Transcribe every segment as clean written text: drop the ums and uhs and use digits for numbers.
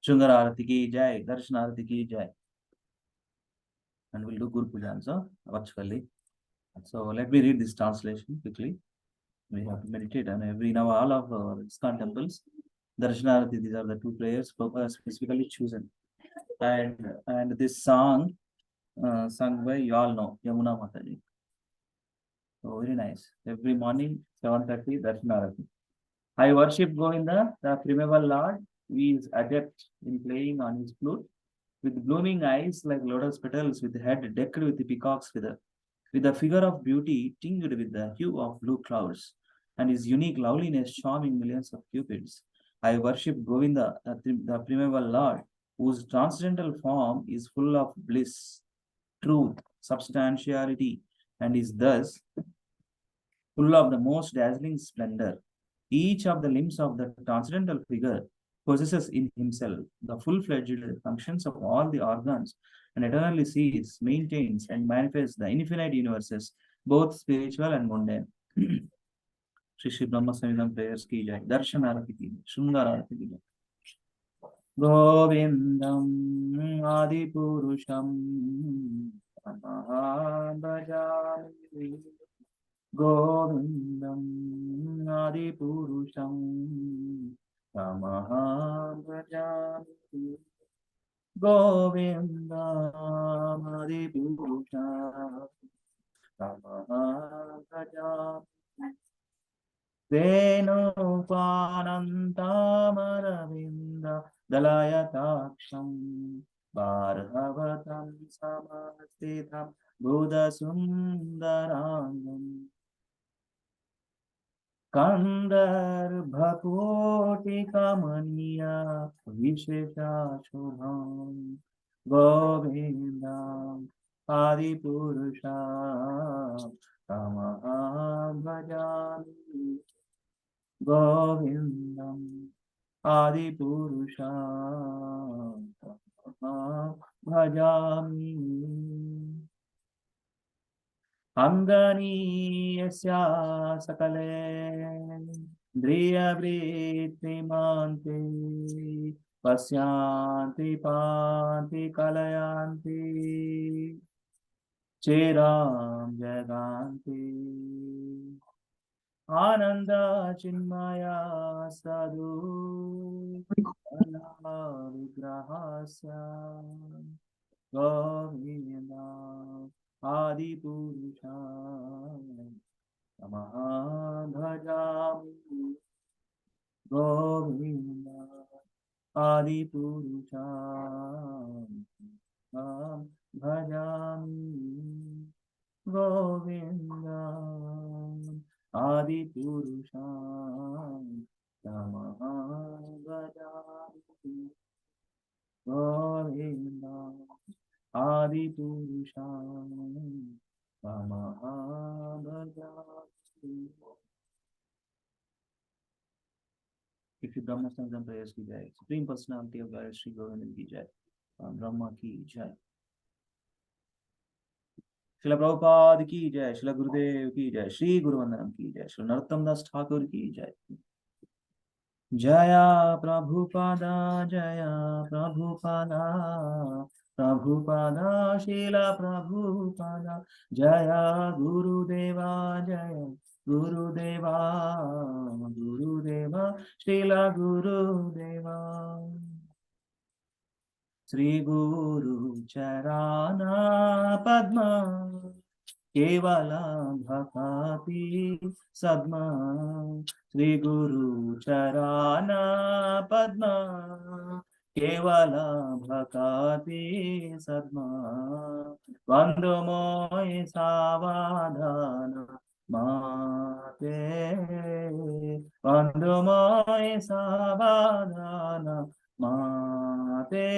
Shungar Arati ki jai, Darshan Arati ki jai. And we'll do Guru Puja also, virtually. So let me read this translation quickly. We have to meditate on every now all of ISKCON temples. Darshanarati, these are the two prayers specifically chosen. And this song sung by you all know, Yamuna Mataji. So very nice. Every morning, 7:30, Darshanarati. I worship Govinda, the primeval Lord, who is adept in playing on his flute, with blooming eyes like lotus petals, with head decked with peacock's feather, with a figure of beauty tinged with the hue of blue clouds, and his unique loveliness charming millions of cupids. I worship Govinda, the primeval Lord, whose transcendental form is full of bliss, truth, substantiality, and is thus full of the most dazzling splendor. Each of the limbs of the transcendental figure possesses in himself the full-fledged functions of all the organs and eternally sees, maintains, and manifests the infinite universes, both spiritual and mundane. Shri Shri Brahma Samhita prayers ki jai, Darshan Arati ki jai, Shungar Arati ki jai. Govindam Adi Purusham Bhajami Govindam Adi Purusham Bhajami Govindam Adi Purusham Bhajami Venupanantamaravindra Dalayataksham Bhargavatam Samastitham Buddha Sundarangam Kandarbhakoti Kamaniya Vishesha Shubham Govindam Adipurusham Tamaham Bhajami Govindam Adipurusham Tamaham Bhajami Angani yasya sakale Driyavritrimante Pasyanti panti kalayanti Chiram jaganti Ananda chinmaya sadhu Vigrahasya Govinda Adi Purusha Namaha Bhajami Govinda Adi Purusha Bhajami Govinda Adi Purusha Namaha Bhajami Govinda Adi Purusha Namaha Bhajami. If you Brahma Samhita prayers ki jai, Supreme Personality of God Shri Govinda ki jai, Brahma ki jai. Srila Prabhupada ki jai, Srila Gurudev ki jai, Shri Guru Vandanam ki jai, Srila Narottam Das Thakur ki jai. Jaya Prabhupada, Jaya Prabhupada, Prabhupada, Srila Prabhupada, Jaya Gurudeva, Jaya Gurudeva, Gurudeva, Srila Gurudeva. Sri Guru Charana Padma Kevala Bhakati Sadma Sri Guru Charana Padma Kevala Bhakati Sadma Vandomoy Savadhana Mate Vandomoy Savadhana Mate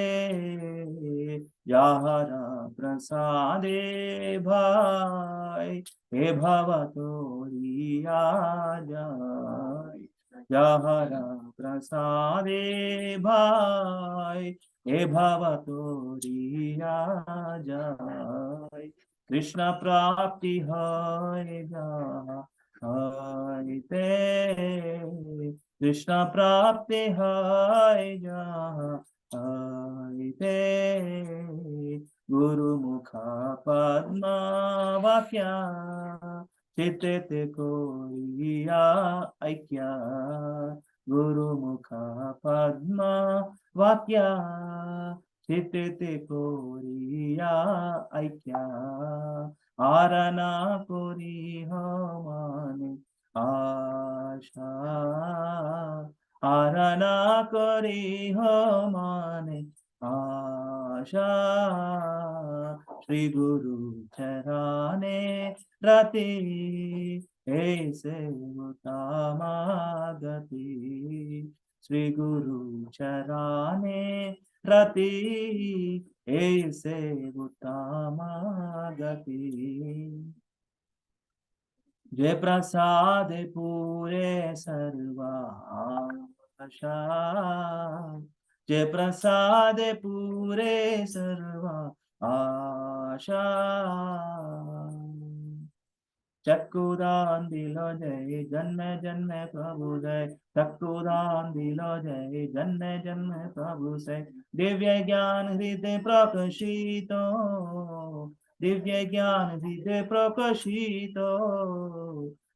Yahara Prasade Bhai He Bhavatori Ajai Yahara Prasade Bhai He Bhavatori Ajai Krishna Prapti Hai Jaha Hai Te Krishna Prapti Hai Jaha Aite Guru Mukha Padma Vakya Chitete Koriya Aikya Guru Mukha Padma Vakya Chitete Koriya Aikya Arana Kori Hamane Asha Arana Kori Hamane Asha Shri Guru Charane Rati Aise Uttamagati Shri Guru Charane Rati Aise Uttamagati जय प्रसाद पूरे सर्वा आशा जय प्रसाद पूरे सर्वा आशा चक्कुदान दिलो जय जन्म जन्म प्रभु जय चक्कुदान दिलो जय जन्म जन्म प्रभु से दिव्य ज्ञान हृदय प्रकाशितो दिव्य ज्ञान हृदय प्रकाशितो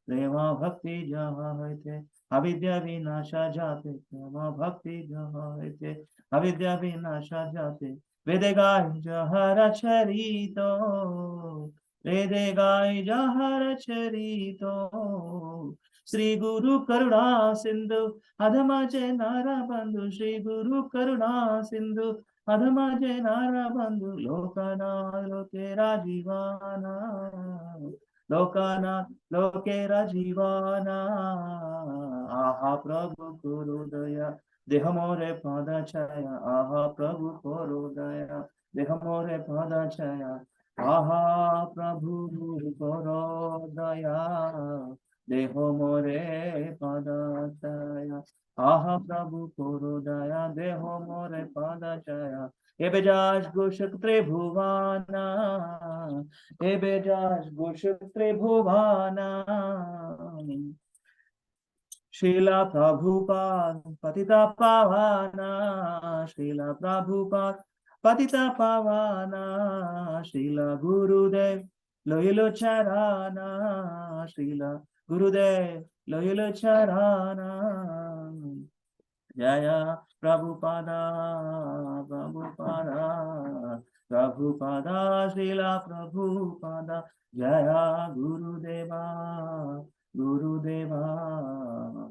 प्रेम भक्ति जहाँ है अविद्या विनाशा जाते प्रेम भक्ति जहाँ है अविद्या विनाशा जाते वेद गाय जहर चरितो वेदे गाय जहर चरितो श्री गुरु करुणा सिंधु अधमाचे नारा बंधु श्री गुरु करुणा सिंधु अधमाचे नारा बंधु लोकनाथ लोकेरा जीवाना लोकनाथ लोकेरा जीवाना आहा प्रभु गुरुदया देह मोरे पद छाया आहा प्रभु गुरुदया देह मोरे पद छाया आहा प्रभु गुरुदया देह मोरे पद छाया आहा प्रभु गुरुदया देह मोरे पद छाया एबेजाज घोषक त्रिभुवाना एबेजाज घोषक त्रिभुवाना Srila Prabhupada Patita Pavana Srila Prabhupada Patita Pavana Srila Gurudev Loyalo Charana Srila Gurudev Loyalo Charana Jaya Prabhupada Prabhupada Prabhupada Srila Prabhupada Jaya Gurudeva Gurudeva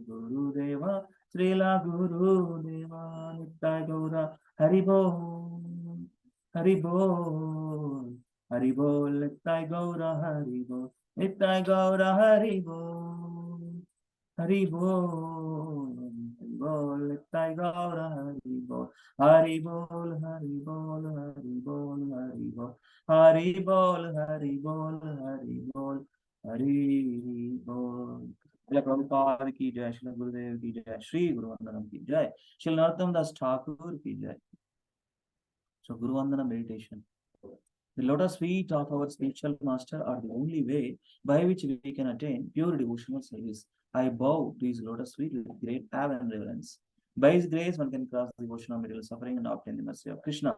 Gurudeva Srila Gurudeva Nitya Gaura Haribol Haribol Haribol Nitya Gaura Haribol Nitya Gaura Haribol Haribol Haribol Nitya Gaura Haribol Haribol Haribol Haribol Haribol Haribol Haribol Haribol Hari बोल जय प्रभुपाद की जय श्री गुरुदेव की जय श्री गुरु वंदनम की जय श्री नरोत्तम दास ठाकुर की जय So Guru Vandana meditation. The lotus feet of our spiritual master are the only way by which we can attain pure devotional service. I bow to his lotus feet with great awe and reverence. By his grace, one can cross the ocean of material suffering and obtain the mercy of Krishna.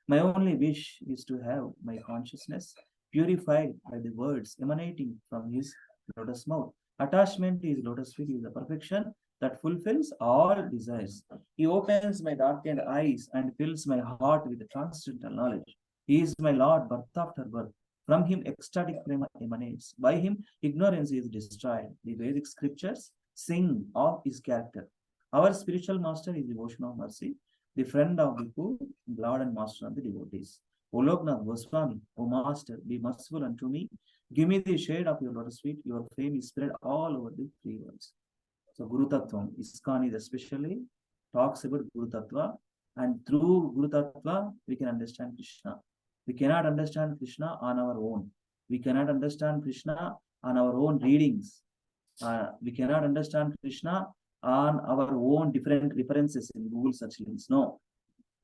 My only wish is to have my consciousness purified by the words emanating from his lotus mouth. Attachment to his lotus feet is the perfection that fulfills all desires. He opens my darkened eyes and fills my heart with transcendental knowledge. He is my Lord, birth after birth. From him, ecstatic prema emanates. By him, ignorance is destroyed. The Vedic scriptures sing of his character. Our spiritual master is the ocean of mercy, the friend of the poor, Lord and master of the devotees. O Loknath Goswami, O Master, be merciful unto me. Give me the shade of your lotus feet. Your fame is spread all over the three worlds. So Guru Tattvam, ISKCON is especially talks about Guru Tattva, and through Guru Tattva we can understand Krishna. We cannot understand Krishna on our own. We cannot understand Krishna on our own readings. We cannot understand Krishna on our own different references in Google search links. No.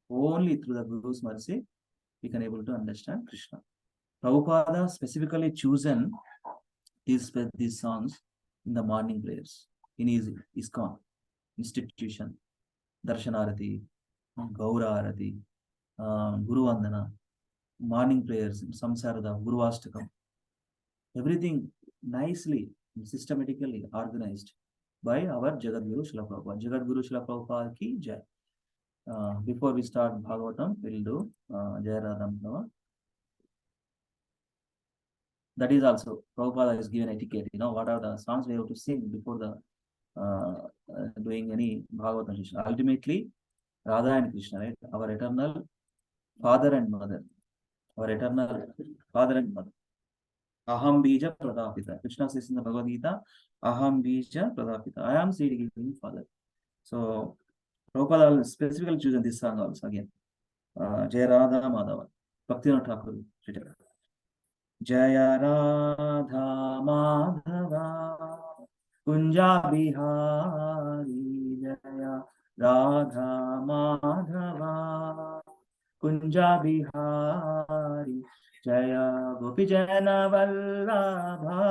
Only through the Guru's mercy we can able to understand Krishna. Prabhupada specifically chosen these songs in the morning prayers in his ISKCON institution, Darshanarati, Gaura Arati, Guru Vandana, morning prayers, Samsarada, Guru Ashtakam, everything nicely, systematically organized by our Jagadguru Srila Prabhupada. Jagadguru Srila Prabhupada ki jai. Before we start Bhagavatam, we'll do Jai Radha Madhava. That is also, Prabhupada is given etiquette, what are the songs we have to sing before the doing any Bhagavatam session. Ultimately, Radha and Krishna, right? Our eternal father and mother. Our eternal father and mother. Aham Bija Pradapita. Krishna says in the Bhagavad Gita, Aham Bija Pradapita. I am seed giving father. So, Prabhupada will specifically chosen this song also again. Jai Radha Madhava. Bhaktivinoda Thakur. Jaya Radha Madhava Kunja Bihari Jaya Radha Madhava Kunja Bihari Jaya Gopijana Vallabha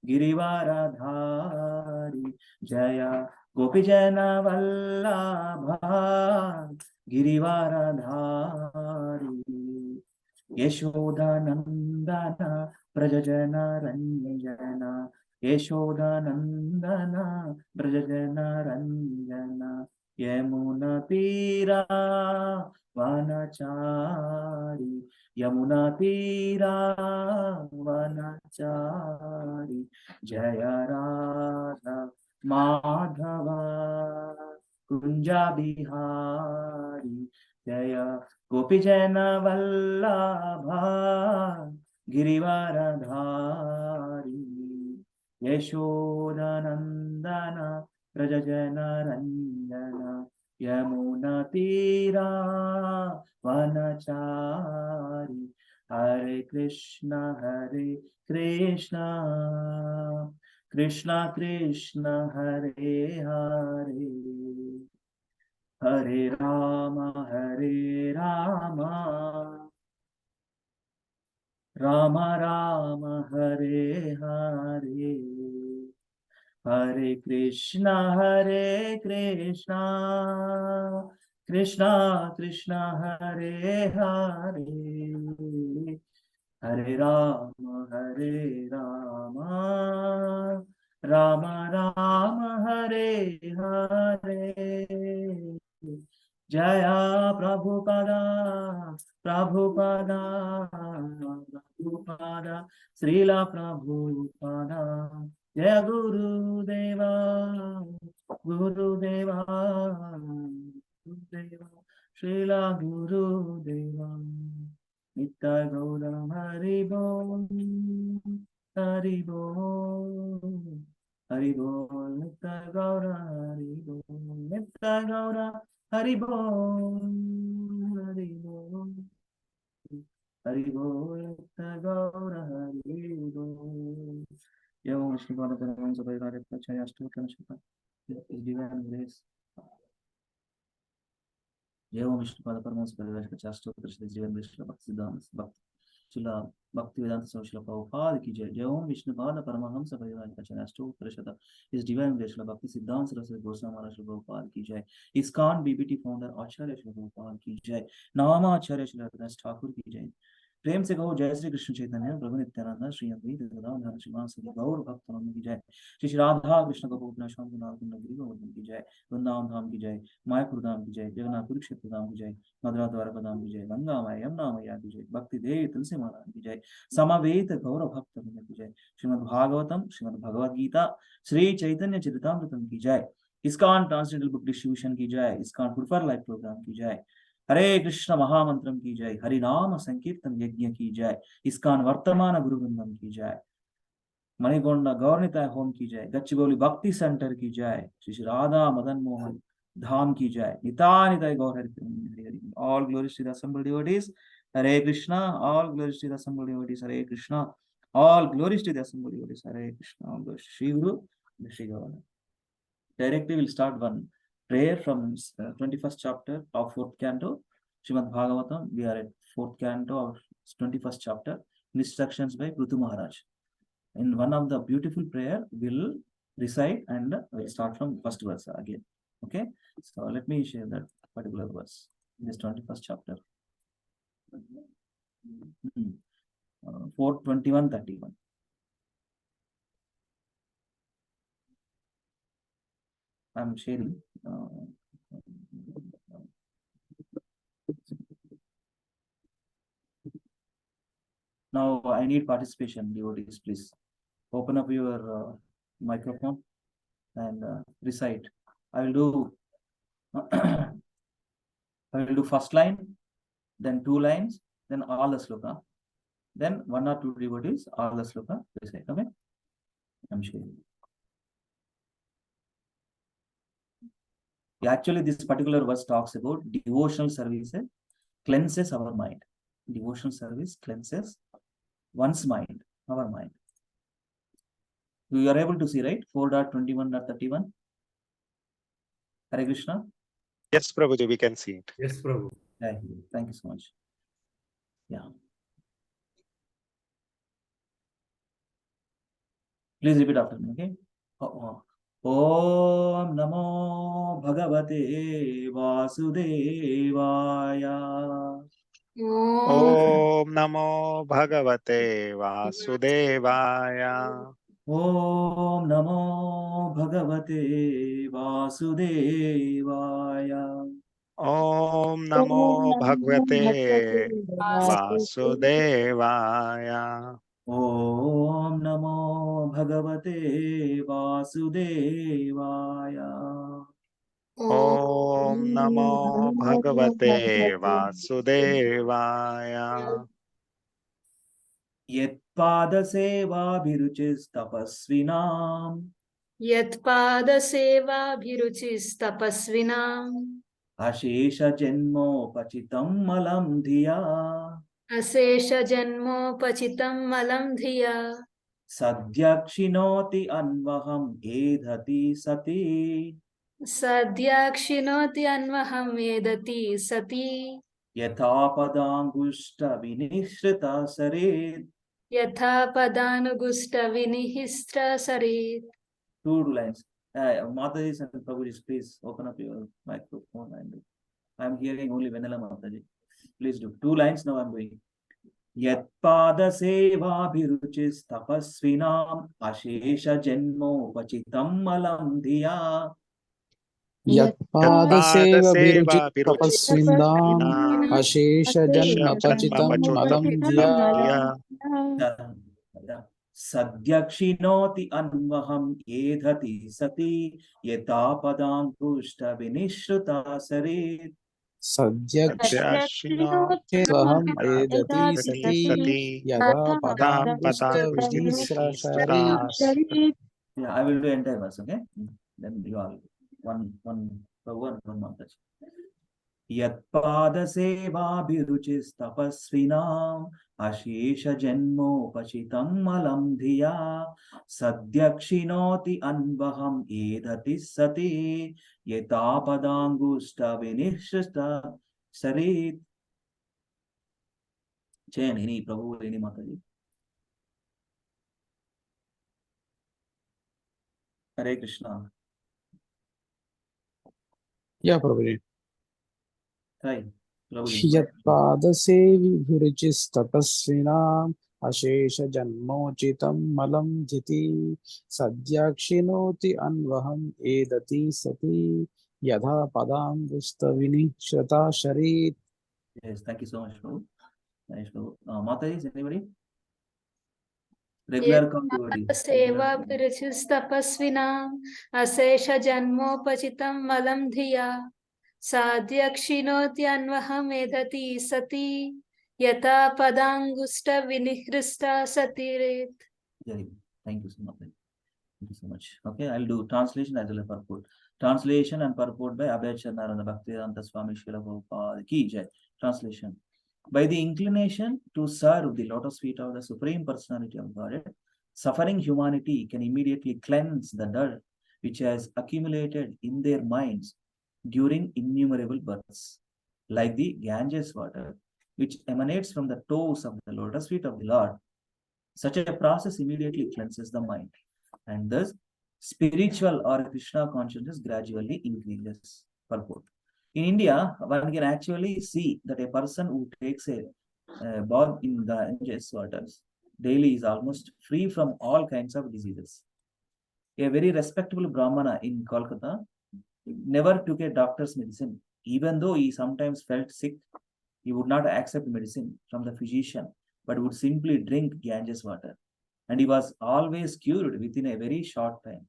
Girivaradhari Jaya Gopijana Vallabha Girivaradhari Yashodanandana Prajajana Ranjana Yashodanandana Prajajana Ranjana Yamuna Tira Vanachari Yamuna Tira Vanachari Jaya Radha Madhava Kunja Bihari Jaya Gopijana Vallabha Girivaradhari Yashodanandana Prajajana Ranjana Yamuna Tira Vanachari Hare Krishna Krishna Krishna Hare Hare Hare Rama Rama Rama Hare Hare Hare Krishna Krishna Krishna Hare Hare Hare Rama Rama Rama Hare Hare Jaya Prabhupada Srila Prabhupada Jaya Gurudeva Srila Gurudeva Nitya Gaura Haribo Nitya Gaura Haribo Nitya Gaura Haribo Yo Vishnu Pada Paramahansa Vairagya Prachaya Ashtakam Shukha His divine grace. Jai Om Vishnu Pada Paramahansa Vairagya Prachaya Ashtakam His divine grace. Bhakti Siddhanta Srila Bhaktivedanta Swami Srila Prabhupada ki jai. Jai Om Vishnu Pada Paramahamsa Vairagya Prachaya Ashtakam His divine grace. Srila Bhakti Siddhanta Saraswati Goswami Maharaj Srila Prabhupada ki jai. ISKCON BBT founder Acharya Srila Prabhupada ki jai. Nama Acharya Srila Raghunath Thakur ki jai. प्रेम से कहो जय श्री कृष्ण चैतन्य प्रभु नित्यानंद श्री अद्वैत गदाधर श्रीवासदि गौर भक्तवृंद की जय श्री श्री राधा कृष्ण कपूर श्याम कुमार गिरी गोवर्धन की जय वृंदावन धाम की जय मायापुर धाम की जय जगन्नाथ कुरुक्षेत्र धाम की जय मथुरा द्वारका धाम की जय गंगा माया यमुना मैया की जय भक्ति देव तुलसी महाराज की जय समवेत गौर भक्तवृंद की जय श्रीमद् भागवतम श्रीमद् भगवद गीता श्री चैतन्य चरितामृतम की जय ISKCON ट्रांसजेंडर बुक डिस्ट्रीब्यूशन की जय ISKCON food for life programme की जय हरे कृष्ण महामंत्रम की जय हरि नाम संकीर्तन यज्ञ की जय ISKCON वर्तमान गुरु वृंदम की जय मणिगोंडा गौरनिताय होम की जय गच्चिबौली भक्ति सेंटर की जय श्री श्री राधा मदन मोहन धाम की जय नितानिताय Gaura Hari all glories to the assembled devotees Hare Krishna all glories to the assembled devotees Hare Krishna all glories to the assembled devotees Hare Krishna all glories Shri Guru Shri Govind directly we'll start one prayer from 21st chapter of 4th canto Srimad Bhagavatam. We are at 4th canto of 21st chapter. Instructions by Prithu Maharaj. In one of the beautiful prayer, we'll recite and we'll start from first verse again. Okay, so let me share that. particular verse in this 21st chapter. 4:21-31. I'm sharing. Now I need participation, devotees, please. Open up your microphone and recite. I will do I will do first line, then 2 lines, then all the sloka. Then 1 or 2 devotees, all the sloka recite. Okay? I'm sharing. Actually, this particular verse talks about devotional services cleanses our mind. Devotional service cleanses one's mind, our mind. You are able to see, right? 4.21.31. Hare Krishna. Yes, Prabhuji, we can see it. Yes, Prabhu. Thank you so much. Yeah. Please repeat after me, okay? Om Namo Bhagavate Vasudevaya. Om Namo Bhagavate Vasudevaya. Om Namo Bhagavate Vasudevaya. Om Namo Bhagavate Vasudevaya. Om Namo Bhagavate Vasudevaya. Om Namo Bhagavate Vasudevaya. Yatpada seva bhiruchis tapasvinam. Yatpada seva bhiruchis tapasvinam. Ashesha janmo pachitam malam dhiya. Asesha janmo pachitam malam dhiya. Sadyakshinoti anvaham edhati sati. Sadyakshinoti anvaham edati sati. Yatha padangushta vinishrita saret. Yatha padanugusta vinihistra sarit. 2 lines. Mataji and Prabhuji, please open up your microphone. And I'm hearing only Vanilla Mataji. Please do 2 lines now. I'm doing. Yatpada seva bhiruchis tapasvinam ashesha janmo pachitam malam dhiya. Yatpada seva viruchit tapasvinam Tapasvinam ashesha janma pachitam malam dhiya. Sadyakshinoti anvaham edhati sati yata padangushta vinishruta sarit. Sadyakshinoti vaham edati sati yada padam gusta vinisrasharit. Yeah, I will do entire verse, okay? Then you all one montage. Yatpada seva bhiruchis tapasvinam ashesha janmo pachitam malam dhiya sadyakshinoti anvaham edhati sati yata padangushta vinishta sarit. Chayanini Prabhu Leni Mataji. Hare Krishna. Yeah, Prabhuji. Try. Yatpada sevi viruchis tapasvinam ashesha janmochitam malam dhiti sadyakshinoti anvaham edati sati yadha padam gusta vinishrata sharit. Yes, thank you so much, Prabhu. Nice, Prabhu. Mataji, is anybody? Regular come devotee. Seva bhiruchis tapasvinam. Asesha janmo pachitam malam dhiya. Sadyakshinoti anvaham edati sati. Yata padangusta vinihrista satiret. Thank you so much. Thank you so much. Okay, I'll do translation as well as purport. Translation and purport by Abhay Charnarana Bhaktivedanta Swami Srila Prabhupada Ki Jai. Translation. By the inclination to serve the lotus feet of the Supreme Personality of Godhead, suffering humanity can immediately cleanse the dirt which has accumulated in their minds during innumerable births, like the Ganges water, which emanates from the toes of the lotus feet of the Lord. Such a process immediately cleanses the mind, and thus spiritual or Krishna consciousness gradually increases. Purport. In India, one can actually see that a person who takes a bath in the Ganges waters daily is almost free from all kinds of diseases. A very respectable Brahmana in Kolkata never took a doctor's medicine. Even though he sometimes felt sick, he would not accept medicine from the physician, but would simply drink Ganges water. And he was always cured within a very short time.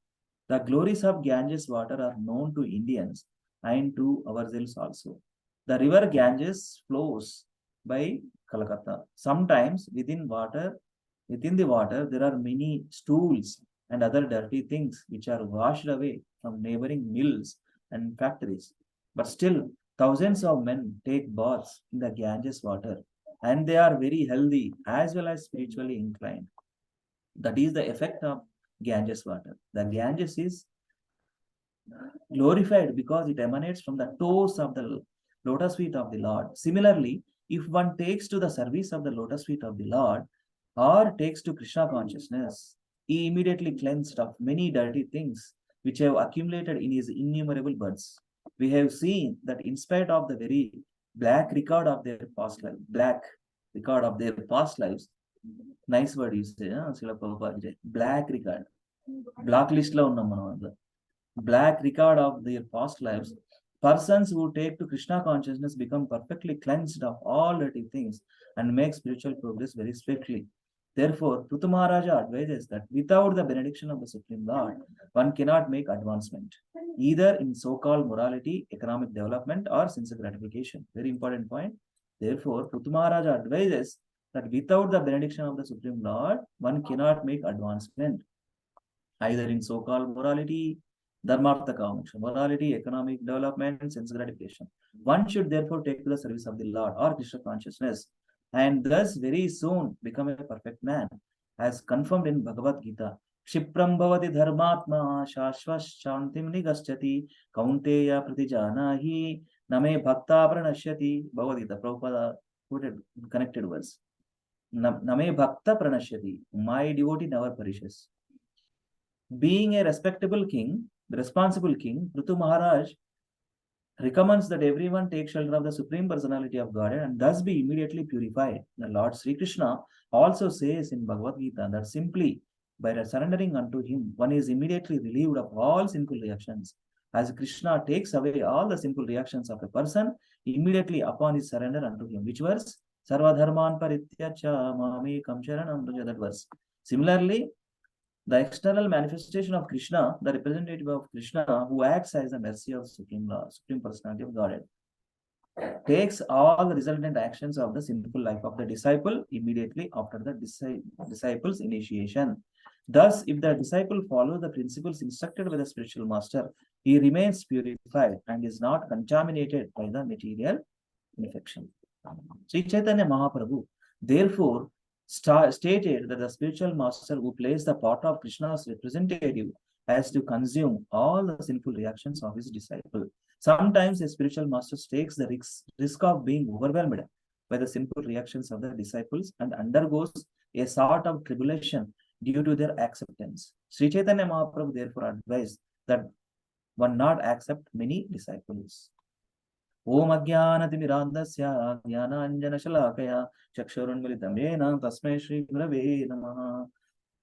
The glories of Ganges water are known to Indians and to ourselves also. The river Ganges flows by Calcutta. Sometimes within the water, there are many stools and other dirty things which are washed away from neighboring mills and factories. But still, thousands of men take baths in the Ganges water, and they are very healthy as well as spiritually inclined. That is the effect of Ganges water. The Ganges is glorified because it emanates from the toes of the lotus feet of the Lord. Similarly, if one takes to the service of the lotus feet of the Lord or takes to Krishna consciousness, he immediately cleansed of many dirty things which have accumulated in his innumerable births. We have seen that in spite of the very black record of their past life, nice word you say, Srila Prabhupada, black record, blacklist lo unnam manam andha. Black record of their past lives. Persons who take to Krishna consciousness become perfectly cleansed of all dirty things and make spiritual progress very swiftly. Therefore, Prithu Maharaja advises that without the benediction of the Supreme Lord, one cannot make advancement, either in so-called morality, economic development, or sense gratification. Very important point. Therefore, Prithu Maharaja advises that without the benediction of the Supreme Lord, one cannot make advancement, either in so-called morality, dharmartha kamaksha, morality, economic development, sense gratification. One should therefore take to the service of the Lord or Krishna consciousness, and thus very soon become a perfect man, as confirmed in Bhagavad Gita. Kshipram bhavati dharmatma shashvas shantim nigaschati kaunteya pratijanahi name bhakta pranashyati. Bhagavad Gita, Prabhupada quoted connected verse. Name bhakta pranashyati, my devotee never perishes. Being a respectable king, the responsible king, Prithu Maharaj recommends that everyone take shelter of the Supreme Personality of Godhead and thus be immediately purified. The Lord Sri Krishna also says in Bhagavad Gita that simply by surrendering unto him, one is immediately relieved of all sinful reactions. As Krishna takes away all the sinful reactions of a person immediately upon his surrender unto him. Which verse? Sarva dharman parityacha mamekam sharanam vraja, that verse. Similarly, the external manifestation of Krishna, the representative of Krishna, who acts as the mercy of Supreme Personality of Godhead, takes all the resultant actions of the sinful life of the disciple immediately after the disciple's initiation. Thus, if the disciple follows the principles instructed by the spiritual master, he remains purified and is not contaminated by the material infection. Sri Chaitanya Mahaprabhu, therefore, stated that the spiritual master who plays the part of Krishna's representative has to consume all the sinful reactions of his disciple. Sometimes a spiritual master takes the risk of being overwhelmed by the sinful reactions of the disciples and undergoes a sort of tribulation due to their acceptance. Sri Chaitanya Mahaprabhu therefore advised that one not accept many disciples. Om Ajnanatimirandasya Jnananjanashalakaya Chakshurunmilitam Yena Tasmai Shri Gurave Namaha.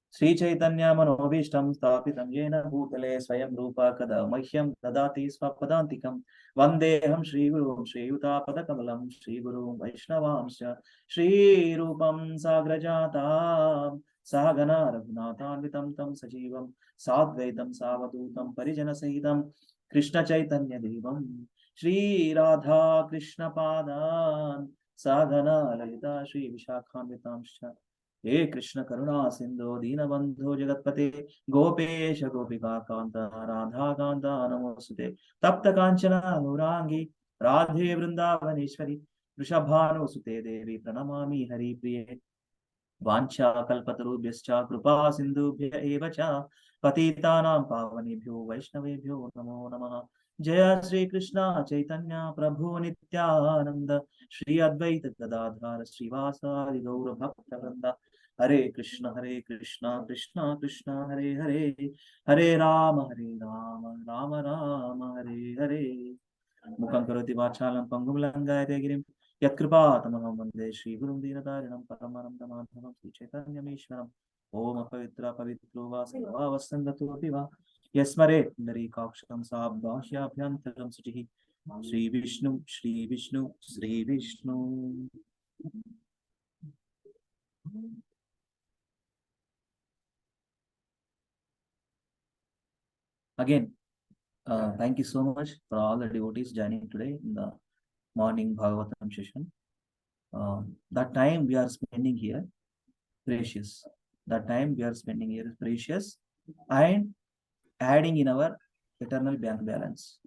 Sri Chaitanya Manobishtam Stapitam Yena Bhutale Swayam Rupa Kada Mahyam Dadati Swapadantikam Vandeham Shri Guru Shri Yuta Padakamalam Shri Guru Vaishnavamsya Shri Rupam Sagrajata Sagana Raghunathanvitam Tam Sajivam Sadvaitam Savadutam Parijana Sahitam Krishna Chaitanya Devam Shri Radha Krishna Padan Sadhana Lalita Shri Vishakhanvitamscha. He Krishna Karuna Sindhu Dinabandhu Jagatpate Gopesha Gopika Kanta Radha Kanta Namosute Tapta Kanchana Nurangi Radhe Vrindavaneshwari Vrishabhanu Sute Devi Pranamami Hari Priye Vancha Kalpatarubhyascha Krupa Sindhubhya Evacha Patitanam Pavanebhyo Vaishnavebhyo Namo Namaha. Jaya Sri Krishna Chaitanya Prabhu Nityananda Shri Advaita Gadadhara Srivasadi Gaura Bhakta Vrinda. Hare Krishna Krishna Krishna Hare Hare Hare Rama Rama Rama Hare Hare. Mukam karoti vachalam pangum langayate girim yatkripatamaham vande Shri Gurum Dinatarinam Paramananda Madhavam Sri Chaitanyameshwaram Om Apavitra Pavitro Vasava Vasandatu Apiva Yasmare Nari Kaksham Sabhashya Abhyantaram Suchihi Shri Vishnu Shri Vishnu Shri Vishnu. Again, thank you so much for all the devotees joining today in the morning Bhagavatam session. That time we are spending here, precious. That time we are spending here is precious and adding in our eternal bank balance.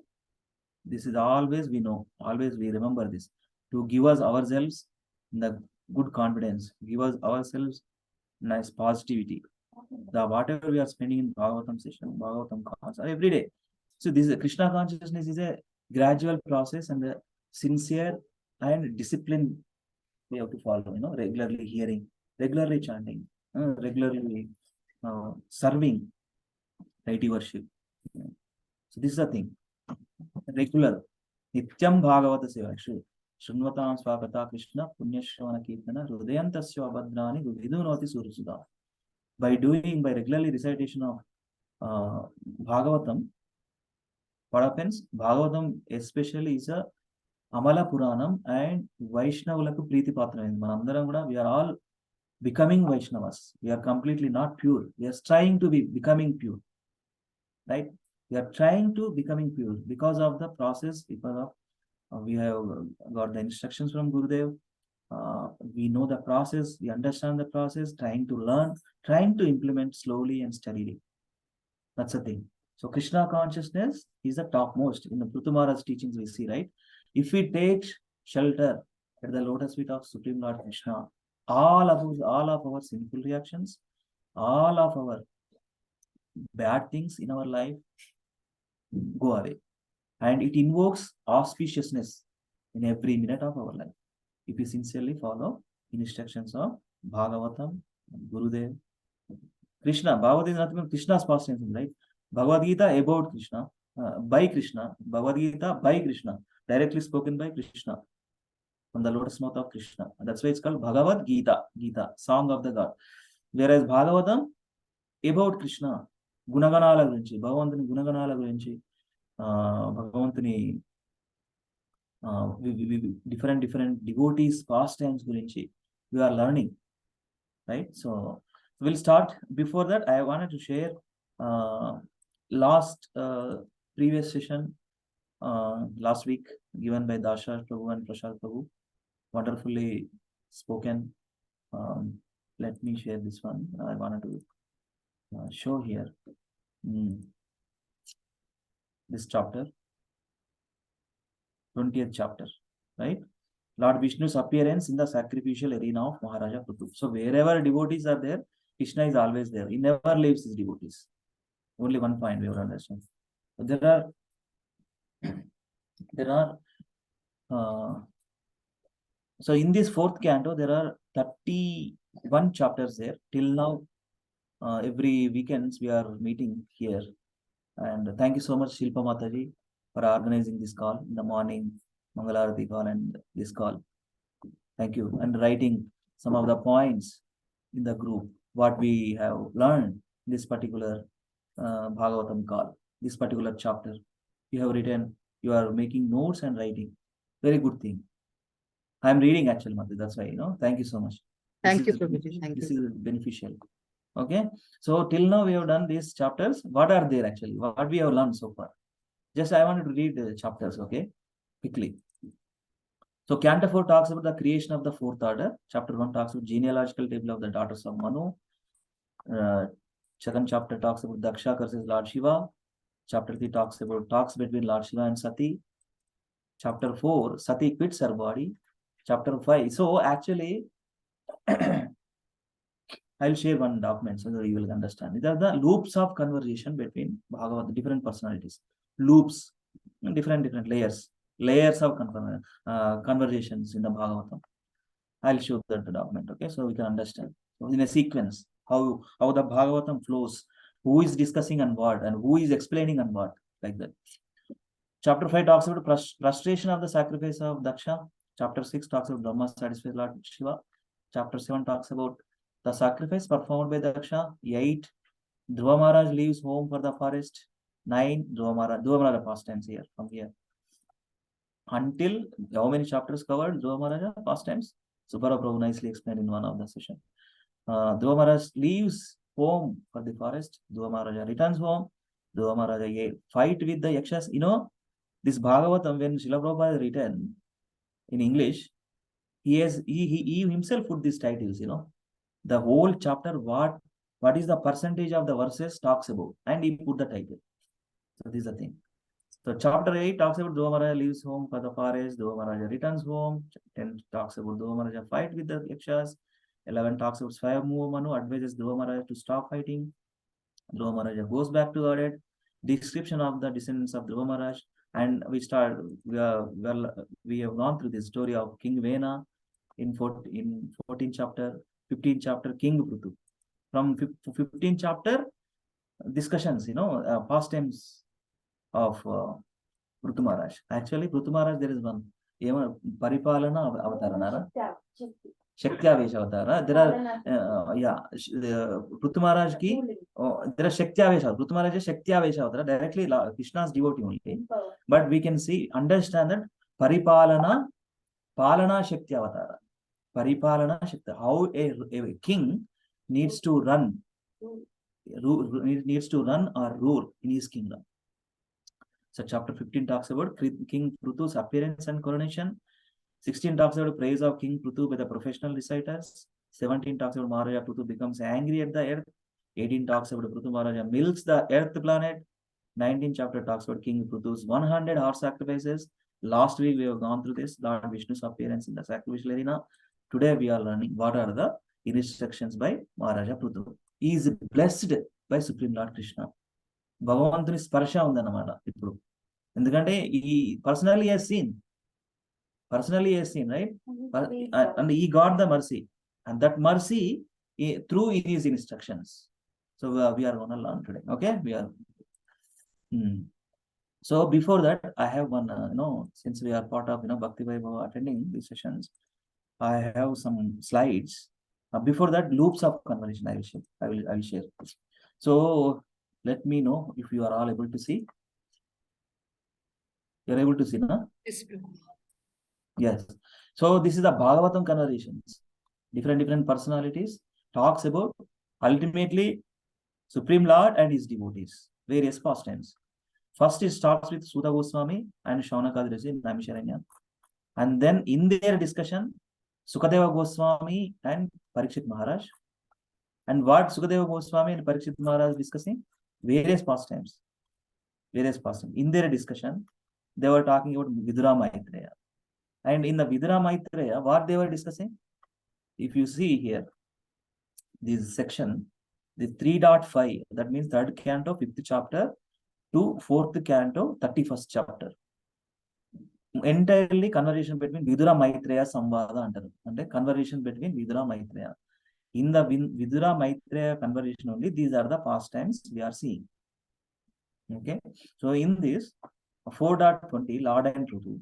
This is always we know, always we remember this. To give us ourselves the good confidence, give us ourselves nice positivity. The whatever we are spending in Bhagavatam session, Bhagavatam class, every day. So this Krishna consciousness is a gradual process and a sincere and disciplined we have to follow. Regularly hearing, regularly chanting, regularly serving, deity worship. So this is the thing. Regular. Nityam Bhagavata Seva. Shrunvatam Swakata Krishna Punyashravana Kirtana Hrudayantasya Abhadrani Vidunoti Surasuda. By regularly recitation of Bhagavatam, what happens? Bhagavatam especially is a Amala Puranam and Vaishnavulaku Preeti Patram. Manandaram kuda we are all becoming Vaishnavas. We are completely not pure. We are trying to be becoming pure. Right? We are trying to becoming pure because of the process, because of we have got the instructions from Gurudev. We know the process, we understand the process, trying to learn, trying to implement slowly and steadily. That's the thing. So Krishna consciousness is the topmost. In the Prithu teachings we see, right? If we take shelter at the lotus feet of Supreme Lord Krishna, all of our sinful reactions, all of our bad things in our life go away. And it invokes auspiciousness in every minute of our life. If we sincerely follow instructions of Bhagavatam, Gurudev, Krishna. Bhagavad is nothing but Krishna's past tense, right? Bhagavad Gita about Krishna, by Krishna. Bhagavad Gita by Krishna, directly spoken by Krishna, from the lotus mouth of Krishna. And that's why it's called Bhagavad Gita, Gita, song of the God. Whereas Bhagavatam about Krishna, Gunaganala gurinchi, Bhagavantuni Gunaganala gurinchi, Bhagavantuni different devotees pastimes gurinchi we are learning, right? So we'll start. Before that, I wanted to share last previous session last week given by Dasha Prabhu and Prashad Prabhu, wonderfully spoken. Let me share this one. I wanted to show here this chapter, 20th chapter, right? Lord Vishnu's appearance in the sacrificial arena of Maharaja Prithu. So wherever devotees are there, Krishna is always there. He never leaves his devotees. Only one point we have to understand. So there are so in this fourth canto, there are 31 chapters there. Till now, every weekends we are meeting here. And thank you so much, Shilpa Mataji, for organizing this call in the morning, Mangalarati call and this call. Thank you. And writing some of the points in the group, what we have learned in this particular Bhagavatam call, this particular chapter. You have written, you are making notes and writing. Very good thing. I am reading actually, Mati. That's why, thank you so much. Thank you, Prabhuji. Thank this you. is beneficial. Okay. So till now we have done these chapters. What are there actually? What we have learned so far? Just I wanted to read the chapters, okay? Quickly. So Canto 4 talks about the creation of the fourth order. Chapter 1 talks about genealogical table of the daughters of Manu. Second chapter talks about Daksha curses Lord Shiva. Chapter 3 talks about talks between Lord Shiva and Sati. Chapter 4, Sati quits her body. Chapter 5. So actually, I'll share one document so that you will understand. These are the loops of conversation between Bhagavad, different personalities. Loops, different layers of conversations in the Bhagavatam. I'll show that document, okay? So we can understand. So in a sequence, how the Bhagavatam flows, who is discussing on what and who is explaining on what, like that. Chapter 5 talks about frustration of the sacrifice of Daksha. Chapter 6 talks about Brahma satisfies Lord Shiva. Chapter 7 talks about the sacrifice performed by Daksha. 8, Dhruva Maharaj leaves home for the forest. 9, Dhruva Maharaj past tense here, from here. Until, how many chapters covered? Dhruva Maharaj past tense. Subhara Prabhu nicely explained in one of the session. Dhruva Maharaj leaves home for the forest. Dhruva Maharaj returns home. Dhruva Maharaj fight with the Yakshas. You know, this Bhagavatam, when Srila Prabhupada written in English, he himself put these titles, you know. The whole chapter, what is the percentage of the verses talks about, and he put the title. So this is the thing. So chapter 8 talks about Dhruva Maharaj leaves home for the forest. Dhruva Maharaj returns home. 10 talks about Dhruva Maharaj fight with the Yakshas. 11 talks about Swayambhuva Manu advises Dhruva Maharaj to stop fighting. Dhruva Maharaj goes back to Godhead. Description of the descendants of Dhruva Maharaj. And we have gone through the story of King Vena in 14th chapter, 15th chapter, King Prutu. From 15th chapter, discussions, you know, past times of Prutu Maharaj. Actually, Prutu Maharaj, there is one. Paripalana Avatarana. Shakti Avesh Avatara. There are, Prutu Maharaj ki, there are Shakti Avesh. Prutu Maharaj is Shakti Avesh Avatara, directly Krishna's devotee only. But we can understand that Palana Shakti Avatara. Paripalana Shakti. How a king needs to run or rule in his kingdom. So chapter 15 talks about King Prutu's appearance and coronation. 16 talks about praise of King Prutu by the professional reciters. 17 talks about Maharaja Prutu becomes angry at the earth. 18 talks about Prutu Maharaja milks the earth planet. 19th chapter talks about King Prutu's 100 horse sacrifices. Last week we have gone through this, Lord Vishnu's appearance in the sacrificial arena. Today we are learning what are the instructions by Maharaja Prutu. He is blessed by Supreme Lord Krishna. Bhagavantuni sparsha undanamata ippudu. Endukante he personally has seen, right? And he got the mercy, and that mercy through his instructions. So we are going to learn today. Okay, we are. So before that, I have one. Since we are part of Bhakti Vaibhava attending these sessions, I have some slides. Before that, loops of conversation I will share. So let me know if you are all able to see. You are able to see, no? Yes. So this is the Bhagavatam conversations. Different personalities talks about ultimately Supreme Lord and his devotees. Various pastimes. First it starts with Sudha Goswami and Shaunaka Rishi in Naimisharanya. And then in their discussion, Sukadeva Goswami and Parikshit Maharaj. And what Sukadeva Goswami and Parikshit Maharaj discussing? Various pastimes. In their discussion, they were talking about Vidura Maitreya. And in the Vidura Maitreya, what they were discussing? If you see here, this section, the 3.5, that means 3rd canto, 5th chapter to 4th canto, 31st chapter. Entirely conversation between Vidura Maitreya Samvada antaru. And conversation between Vidura Maitreya. In the Vidura Maitreya conversation only, these are the pastimes we are seeing. Okay. So in this 4.20, Lord and Prutu,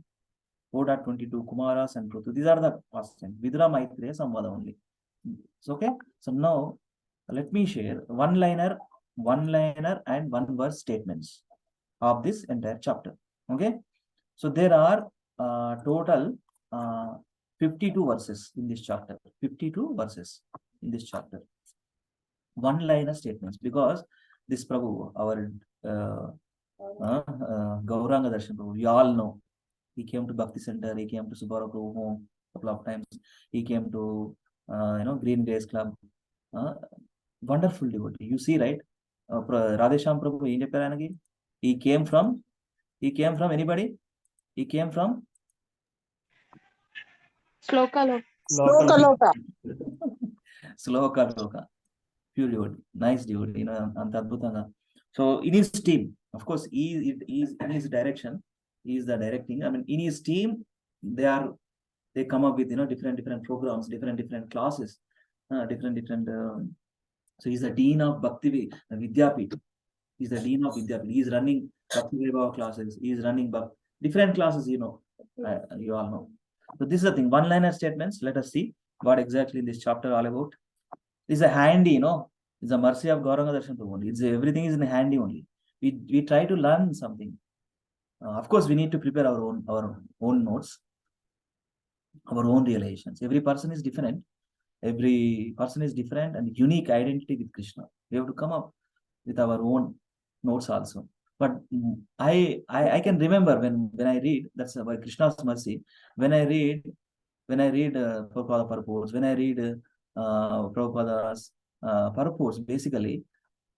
4.22, Kumaras and Prutu, these are the pastimes. Vidura Maitreya Samvada only. So, okay. So now let me share one-liner and one-verse statements of this entire chapter. Okay. So there are total 52 verses in this chapter. 52 verses in this chapter. One-liner statements, because this Prabhu, our Gauranga Darshan Prabhu, we all know. He came to Bhakti Center, he came to Subhara Prabhu home a couple of times. He came to Green Days Club. Wonderful devotee. You see, right? Radhesham Prabhu, he came from anybody? He came from Sloka Loka. Pure devotee. Nice devotee. So in his team, of course, he is in his direction. He is the directing. I mean, in his team, they come up with different programs, different classes, so he's the dean of Bhakti Vidyapit. He's the dean of Vidyapit. He's running Bhakti Bhava classes. He is running different classes, you know. You all know. So this is the thing. One-liner statements. Let us see what exactly this chapter all about. It's a handy, you know. It's a mercy of Gauranga Darshan only. It's everything is in handy only. We try to learn something. Of course, we need to prepare our own notes, our own realizations. Every person is different. Every person is different and unique identity with Krishna. We have to come up with our own notes also. But I can remember when I read, that's by Krishna's mercy. When I read Prabhupada purpose, when I read Prabhupada's purpose, basically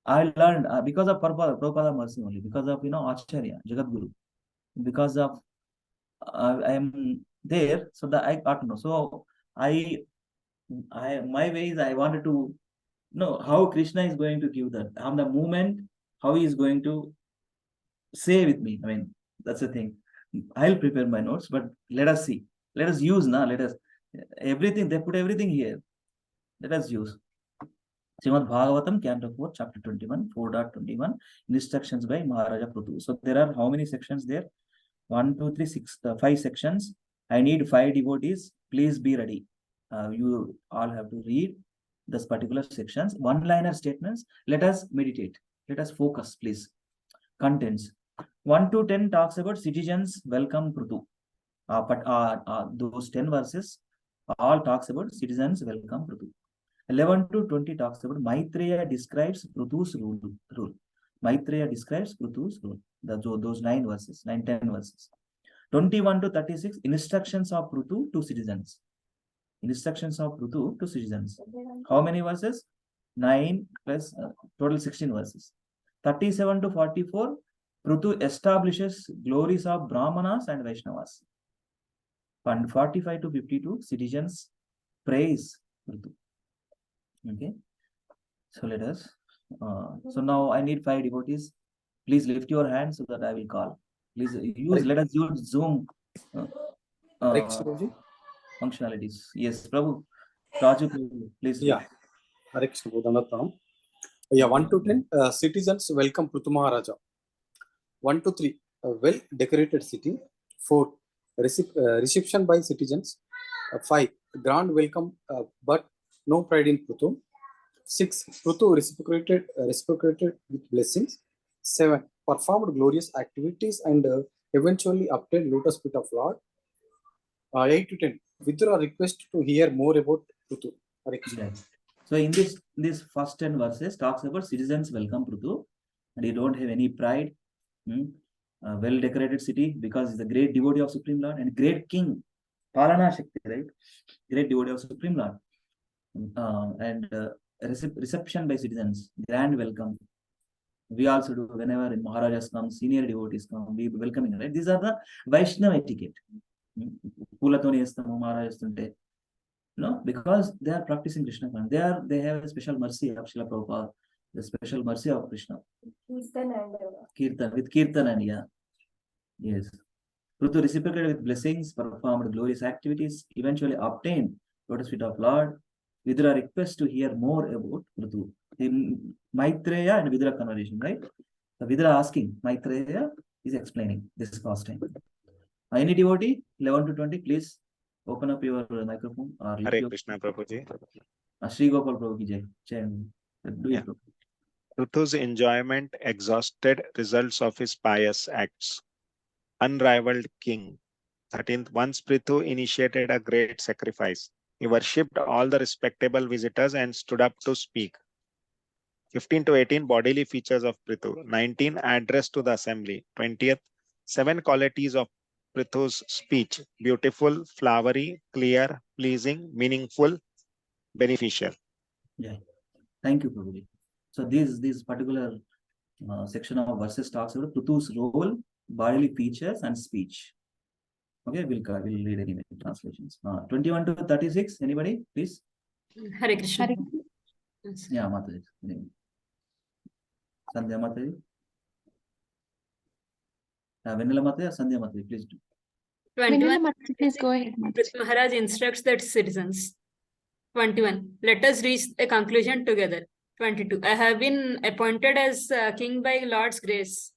I learned because of Prabhupada mercy only, because of Acharya, Jagat Guru, because of I am there, so that I got to know. So my way is I wanted to know how Krishna is going to give that on the moment, how he is going to say with me. I mean, that's the thing. I'll prepare my notes, but let us see. Let us use now. Let us everything. They put everything here. Let us use. Srimad Bhagavatam, Canto 4, Chapter 21, 4.21, instructions by Maharaja Prithu. So there are how many sections there? 1, 2, 3, 6, 5 sections. I need 5 devotees. Please be ready. You all have to read this particular sections. One-liner statements. Let us meditate. Let us focus, please. Contents. 1 to 10 talks about citizens welcome Prithu. But those 10 verses all talks about citizens welcome Prithu. 11 to 20 talks about Maitreya describes Prithu's rule. Maitreya describes Prithu's rule. Those 9 verses, 9, 10 verses. 21 to 36 instructions of Prithu to citizens. Instructions of Prithu to citizens. How many verses? 9 plus total 16 verses. 37 to 44 Prithu establishes glories of Brahmanas and Vaishnavas. And 45 to 52 citizens praise Prithu. Okay, so let us. So now I need 5 devotees. Please lift your hand so that I will call. Please use. Let us use Zoom functionalities. Yes, Prabhu. Raju, please. Yeah. Hare Krishna, Bodhanathanam. Yeah, 1 to 10 citizens welcome Prithu Maharaja. 1 to 3 well decorated city. 4 reception by citizens. 5 grand welcome but no pride in Prithu. 6 Prithu reciprocated with blessings. 7 performed glorious activities and eventually obtained lotus feet of Lord. 8 to 10 Vidura request to hear more about Prithu. Yes. So in this first 10 verses talks about citizens welcome Prithu, and you don't have any pride. Well decorated city because he's a great devotee of Supreme Lord and great king. Palana Shakti, right? Great devotee of Supreme Lord. And reception by citizens, grand welcome. We also do whenever Maharajas come, senior devotees come, we welcoming, right? These are the Vaishnava etiquette. No, because they are practicing Krishna. They have a special mercy of Srila Prabhupada, the special mercy of Krishna. Kirtan and yeah. Yes. Prithu reciprocated with blessings, performed glorious activities, eventually obtained lotus feet of Lord. Vidura requests to hear more about Prithu. The Maitreya and Vidura conversation, right? So Vidura asking, Maitreya is explaining this past time. Any devotee, 11 to 20, please open up your microphone. Or Hare Krishna, Prabhuji. Shri Gopal Prabhu ki jai. Do it. Prithu's enjoyment exhausted results of his pious acts. Unrivaled king. 13th, once Prithu initiated a great sacrifice. He worshipped all the respectable visitors and stood up to speak. 15 to 18, bodily features of Prithu. 19, address to the assembly. 20th, 7 qualities of Prithu's speech. Beautiful, flowery, clear, pleasing, meaningful, beneficial. Yeah. Thank you, Prabhuji. So this particular section of verses talks about Prithu's role, bodily features, and speech. Okay, we'll read anyway translations. 21 to 36. Anybody, please? Hare Krishna. Yeah, Mataji. Sandhya Mataji. Vanilla Mataji or Sandhya Mataji, please do. 21. Please go ahead. Maharaj instructs the citizens. 21. Let us reach a conclusion together. 22. I have been appointed as king by Lord's grace.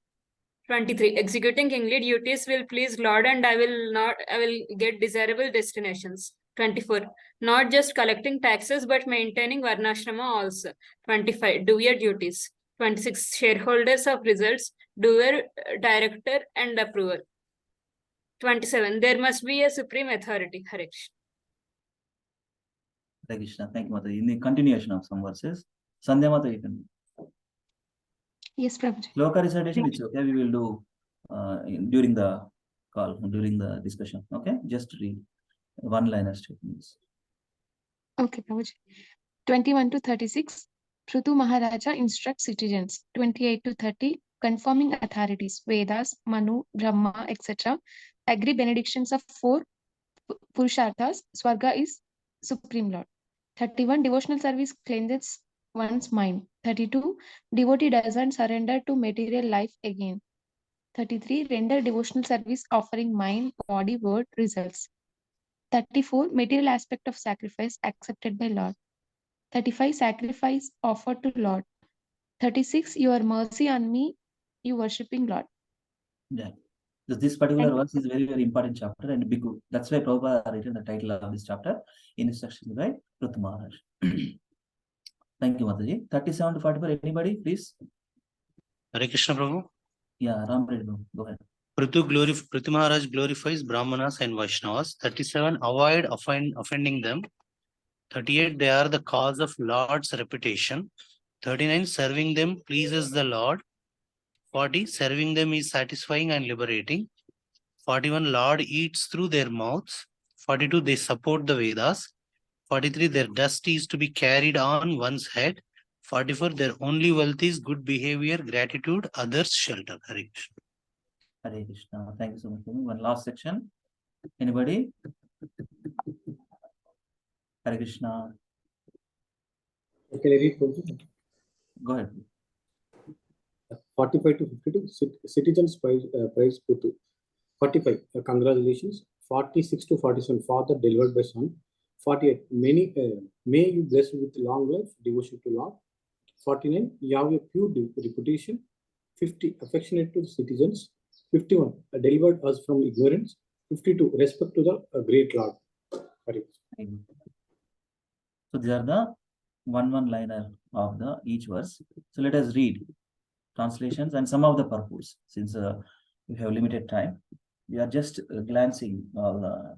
23. Executing kingly duties will please Lord, and I will get desirable destinations. 24. Not just collecting taxes, but maintaining Varnashrama also. 25. Doer duties. 26. Shareholders of results, doer, director, and approval. 27. There must be a supreme authority. Hare Krishna. Hare Krishna. Thank you, Mataji. In the continuation of some verses, Sandhya Mataji, you can. Yes, Prabhuji. Shloka recitation, it's okay. We will do during the call, during the discussion. Okay, just read one-liner statements. Okay, Prabhuji. 21 to 36. Prithu Maharaja instructs citizens. 28 to 30. Confirming authorities. Vedas, Manu, Brahma, etc. Agree benedictions of 4 Purusharthas. Swarga is Supreme Lord. 31. Devotional service cleanses one's mind. 32. Devotee doesn't surrender to material life again. 33. Render devotional service offering mind, body, word, results. 34. Material aspect of sacrifice accepted by Lord. 35. Sacrifice offered to Lord. 36. Your mercy on me, you worshipping Lord. Yeah. So this particular verse is very, very important chapter and big. That's why Prabhupada written the title of this chapter in instructions by Prithu Maharaj. Thank you, Mataji. 37 to 44. Anybody, please? Hare Krishna Prabhu. Yeah, Ram Reddy, go ahead. Prithu Maharaj glorifies Brahmanas and Vaishnavas. 37. Avoid offending them. 38. They are the cause of Lord's reputation. 39. Serving them pleases the Lord. 40. Serving them is satisfying and liberating. 41. Lord eats through their mouths. 42. They support the Vedas. 43. Their dust is to be carried on one's head. 44. Their only wealth is good behavior, gratitude, others' shelter. Hare Krishna. Hare Krishna. Thank you so much. One last section. Anybody? Hare Krishna. Can I read Prabhuji? Go ahead. 45 to 52. Citizens prize Prithu. 45. Congratulations. 46 to 47. Father delivered by son. 48. May you bless with long life, devotion to Lord. 49. You have a pure reputation. 50. Affectionate to the citizens. 51. Delivered us from ignorance. 52. Respect to the great Lord. Hare. So these are the one-liner of the each verse. So let us read translations and some of the purports. Since we have limited time, we are just glancing all the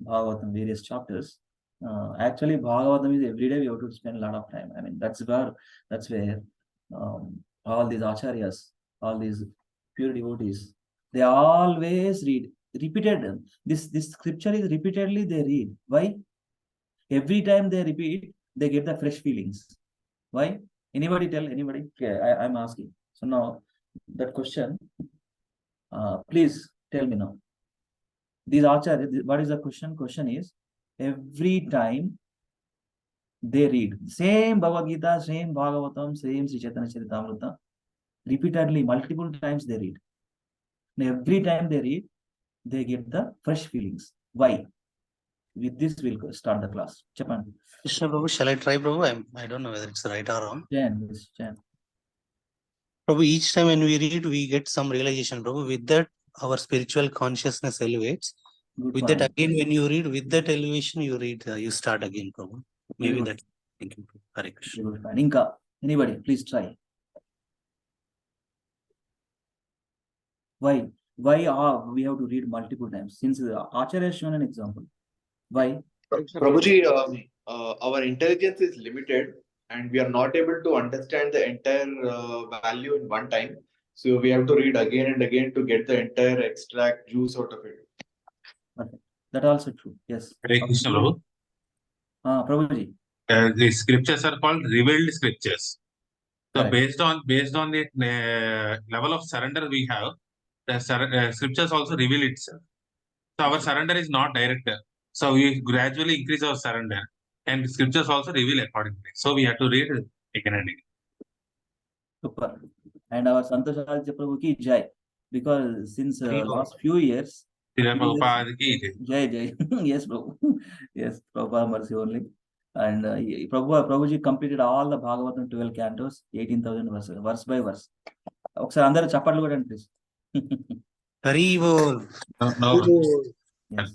Bhagavatam various chapters. Actually, Bhagavatam is every day we have to spend a lot of time. I mean, that's where all these acharyas, all these pure devotees, they always read repeated. This scripture is repeatedly they read. Why? Every time they repeat, they get the fresh feelings. Why? Anybody tell anybody? Okay, I'm asking. So now that question, please tell me now. These acharya, what is the question? Question is, every time they read same Bhagavad Gita, same Bhagavatam, same Sri Chaitanya Charitamrita, repeatedly, multiple times they read. And every time they read, they get the fresh feelings. Why? With this, we'll start the class. Japan. Krishna Prabhu, shall I try Prabhu? I don't know whether it's right or wrong. Jan, yes, Jan. Prabhu, each time when we read, we get some realization, Prabhu. With that, our spiritual consciousness elevates. Good With point. that, again, when you read, with that elevation, you read, you start again, Prabhu. Maybe good. that. Thank you. Hare Krishna. Good point. Inka, anybody, please try. Why? Why are we have to read multiple times? Since Acharya has shown an example. Why? Prabhuji, our intelligence is limited and we are not able to understand the entire value in one time. So we have to read again and again to get the entire extract juice out of it. Okay. That also true. Yes. Hare Krishna Prabhu. Prabhuji. The scriptures are called revealed scriptures. So Correct. based on the level of surrender we have, the scriptures also reveal itself. So our surrender is not direct. So we gradually increase our surrender, and scriptures also reveal accordingly. So we have to read again and again. Super. And our Santosh Aditya Prabhu ki jai. Because since last few years, Srila Prabhupada ki jai. Jai. Yes, Prabhu. Yes, Prabhupada mercy only. And Prabhuji completed all the Bhagavatam 12 cantos, 18,000 verses, verse by verse. ఒకసారి అందరూ చప్పట్లు కొట్టండి please. Haribol. No. Yes.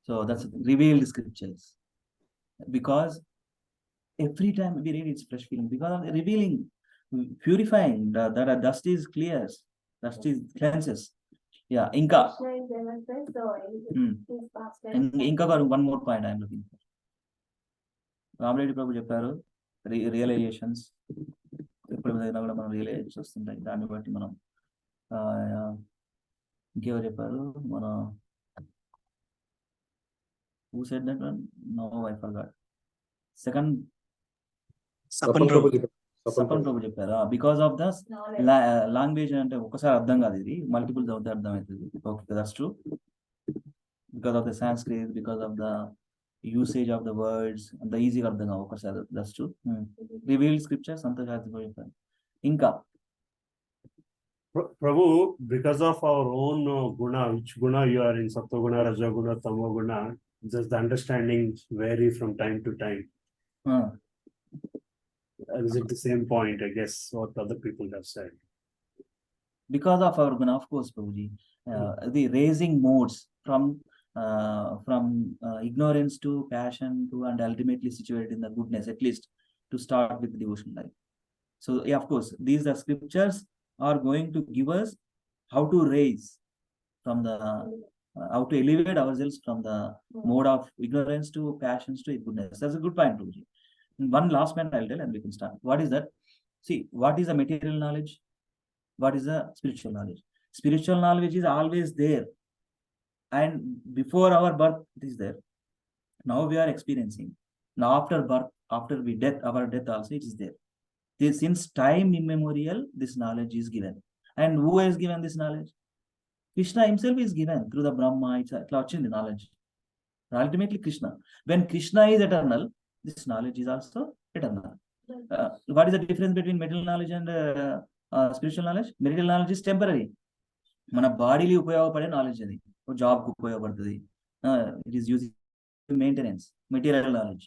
So that's revealed scriptures. Because every time we read, it's fresh feeling. Because of the revealing, purifying, that dust is clears, dust is cleanses. Yeah, Inca. Inca one more point I'm looking for. Ramreddy Prabhu చెప్పారు realisations ఎప్పుడు కూడా మనం realisations వస్తుంటాయి. దాన్ని బట్టి మనం ఇంకేవో చెప్పారు మన who said that one? No, I forgot. Second Sapan Prabhu. Sapan Prabhu చెప్పారు. Because of the language అంటే ఒకసారి అర్థం కాదు, ఇది మల్టిపుల్ చదివితే అర్థం అవుతుంది. Okay, that's true. Because of the Sanskrit, because of the usage of the words, the easy అర్థం కావు ఒకసారి. That's true. Revealed scripture Santosh చెప్పారు. ఇంకా Prabhu, because of our own guna, which guna you are in, Sattva guna, Raja guna, Tamo guna, just the understanding vary from time to time. Is it the same point, I guess, what other people have said? Because of our guna, of course, Prabhuji, the raising modes from ignorance to passion to, and ultimately situated in the goodness, at least to start with devotion life. So yeah, of course, these are scriptures are going to give us how to raise from the how to elevate ourselves from the mode of ignorance to passions to goodness. That's a good point, Prabhuji. One last point I'll tell and we can start. What is that? See, what is the material knowledge? What is the spiritual knowledge? Spiritual knowledge is always there, and before our birth it is there. Now we are experiencing. Now after birth, after we death, our death also it is there. Since time immemorial, this knowledge is given. And who has given this knowledge? Krishna himself is given through the Brahma. It's a knowledge. Ultimately Krishna. When Krishna is eternal, this knowledge is also eternal. What is the difference between material knowledge and spiritual knowledge? Material knowledge is temporary. మన బాడీలో ఉపయోగపడే knowledge, అది జాబ్కి ఉపయోగపడుతుంది. It is using maintenance, material knowledge.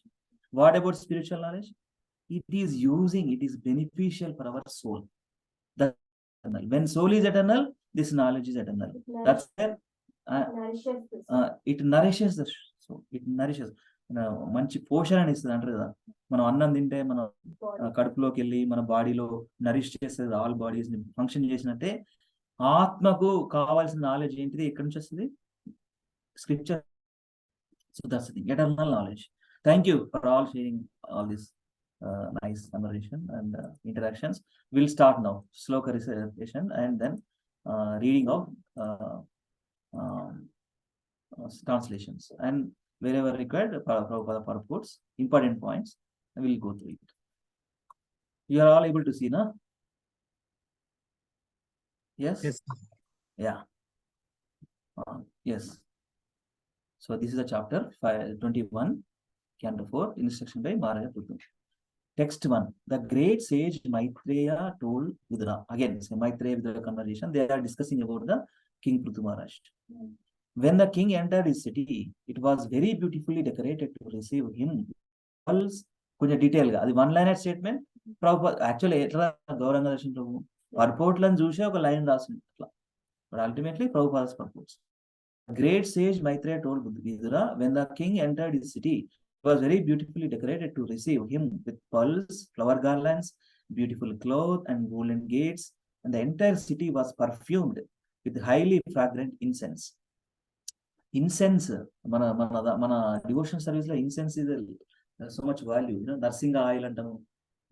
What about spiritual knowledge? It is beneficial for our soul. When soul is eternal, this knowledge is eternal. That's where it nourishes the soul. It nourishes. మంచి పోషణ ఇస్తుంది అంటారు కదా, మనం అన్నం తింటే మన కడుపులోకి వెళ్ళి మన బాడీలో నరిష్ చేస్తుంది, ఆల్ బాడీస్ ఫంక్షన్ చేసినట్టే ఆత్మకు కావాల్సిన నాలెడ్జ్ ఏంటిది, ఎక్కడి నుంచి వస్తుంది? Scripture. So that's the thing, eternal knowledge. Thank you for all sharing all this nice conversation and interactions. We'll start now sloka recitation and then reading of translations, and wherever required Prabhupada purports, important points, we'll go through it. You are all able to see, na? Yes? Yes. Yeah. Yes. So this is the chapter 21, Canto 4, instruction by Maharaja Prutu. Text 1. The great sage Maitreya told Vidura. Again, it's a Maitreya Vidura conversation. They are discussing about the King Prithu Maharaj. When the king entered his city, it was very beautifully decorated to receive him. కొంచెం detail గా, అది one liner statement. Prabhupada actually ఎట్లా గౌరంగా దర్శనం ప్రభు పర్పోర్ట్లను చూసి ఒక line రాసింది అట్లా. But ultimately Prabhupada's purports. Great sage Maitreya told Vidura, when the king entered his city, it was very beautifully decorated to receive him with pearls, flower garlands, beautiful cloth, and golden gates, and the entire city was perfumed with highly fragrant incense. Incense, మన devotion service లో incense is so much value. Narsinga oil అంటాము,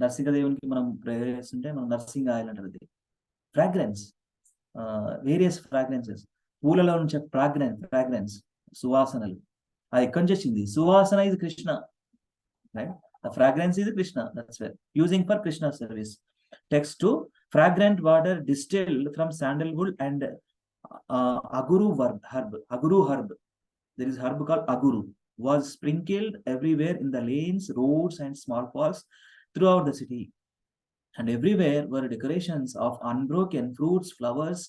నర్సింగ దేవునికి మనం prayer చేస్తుంటే మనం Narsinga oil అంటారు. Fragrance, various fragrances, పూలలో నుంచి ఫ్రాగ్రెన్స్, సువాసనలు. అది ఎక్కడి నుంచి వచ్చింది? సువాసన ఇది Krishna, right? The fragrance is Krishna. That's where using for Krishna service. Text 2. Fragrant water distilled from sandalwood and aguru herb. Aguru herb. There is herb called aguru. Was sprinkled everywhere in the lanes, roads, and small parks throughout the city. And everywhere were decorations of unbroken fruits, flowers,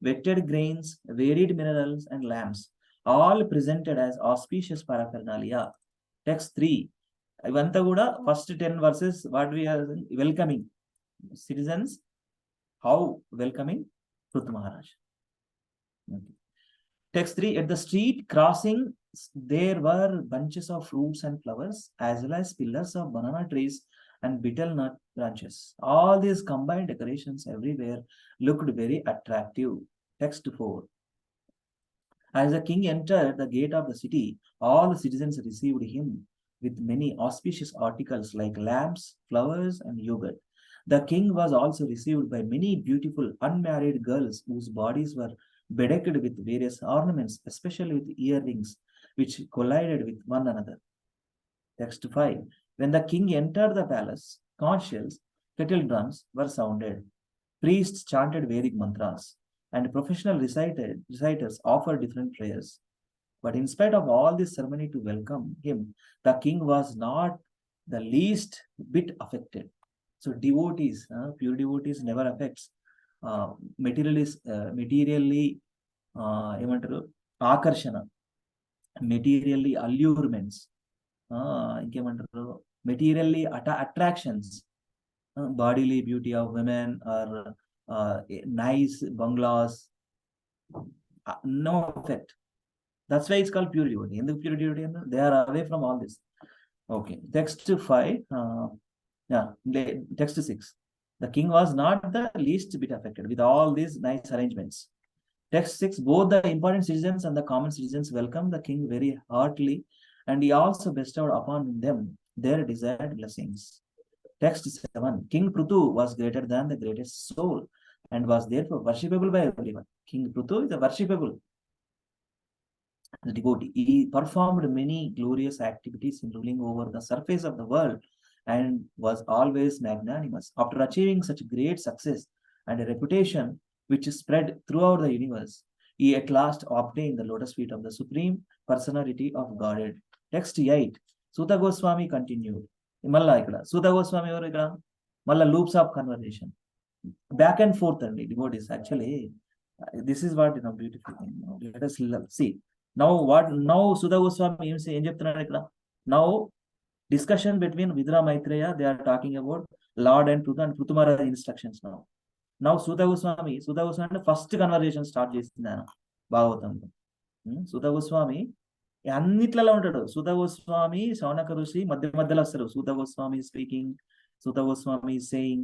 wetted grains, varied minerals, and lamps, all presented as auspicious paraphernalia. Text 3. ఇవంతా కూడా first 10 verses what we are welcoming citizens. How welcoming Pruthu Maharaj. Okay. Text 3, at the street crossing, there were bunches of fruits and flowers, as well as pillars of banana trees and betel nut branches. All these combined decorations everywhere looked very attractive. Text 4. As the king entered the gate of the city, all the citizens received him with many auspicious articles like lamps, flowers, and yogurt. The king was also received by many beautiful unmarried girls whose bodies were bedecked with various ornaments, especially with earrings, which collided with one another. Text 5. When the king entered the palace, conch shells, kettle drums were sounded. Priests chanted Vedic mantras, and professional reciters offered different prayers. But in spite of all this ceremony to welcome him, the king was not the least bit affected. So devotees, pure devotees never affects materially ఏమంటారు ఆకర్షణ, materially allurements, ఇంకేమంటారు materially attractions, bodily beauty of women or nice bungalows, no effect. That's why it's called pure devotee. In the pure devotee, they are away from all this. Okay, text 5. Text 6. The king was not the least bit affected with all these nice arrangements. Text 6. Both the important citizens and the common citizens welcomed the king very heartily, and he also bestowed upon them their desired blessings. Text 7. King Prithu was greater than the greatest soul and was therefore worshipable by everyone. King Prithu is a worshipable devotee. He performed many glorious activities in ruling over the surface of the world and was always magnanimous. After achieving such great success and a reputation which spread throughout the universe, he at last obtained the lotus feet of the Supreme Personality of Godhead. Text 8. Suta Goswami continued. Malla ikkada Suta Goswami evaru ikkada malla loops of conversation back and forth and devotees. Actually, this is what beautiful thing. Let us see now Suta Goswami ఏం చెప్తున్నాడు ఇక్కడ. Now discussion between Vidura Maitreya, they are talking about Lord and Prithu Maharaj instructions now. Now Suta Goswami first conversation start చేసింది ఆయన భాగవతంలో. Suta Goswami అన్నిట్లలో ఉంటాడు. Suta Goswami Shaunaka ఋషి మధ్యలో వస్తారు. Suta Goswami speaking, Suta Goswami saying,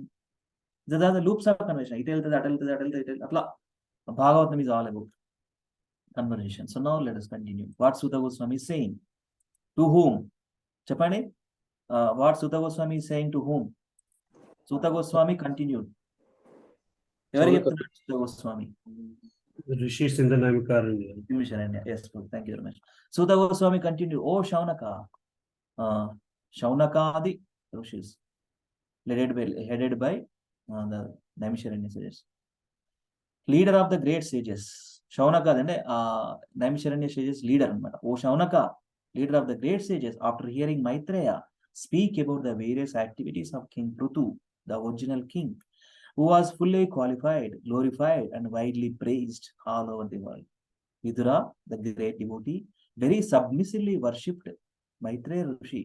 the loops of conversation, ఇటు వెళ్తుంది అటు వెళ్తుంది అట్లా. Bhagavatam is all about conversation. So now let us continue. What Suta Goswami is saying, to whom? Chapani, what Suta Goswami is saying to whom? Suta Goswami continued. Suta Goswami. Rishis in the Namakaranya. Yes, thank you very much. Suta Goswami continued. Oh Shaunaka, Shaunakadi Rishis, headed by the Naimisharanya sages, leader of the great sages. Shaunaka అంటే Naimisharanya sages leader అన్నమాట. Oh Shaunaka, leader of the great sages, after hearing Maitreya speak about the various activities of King Prithu, the original king, who was fully qualified, glorified, and widely praised all over the world, Vidura, the great devotee, very submissively worshipped Maitreya Rishi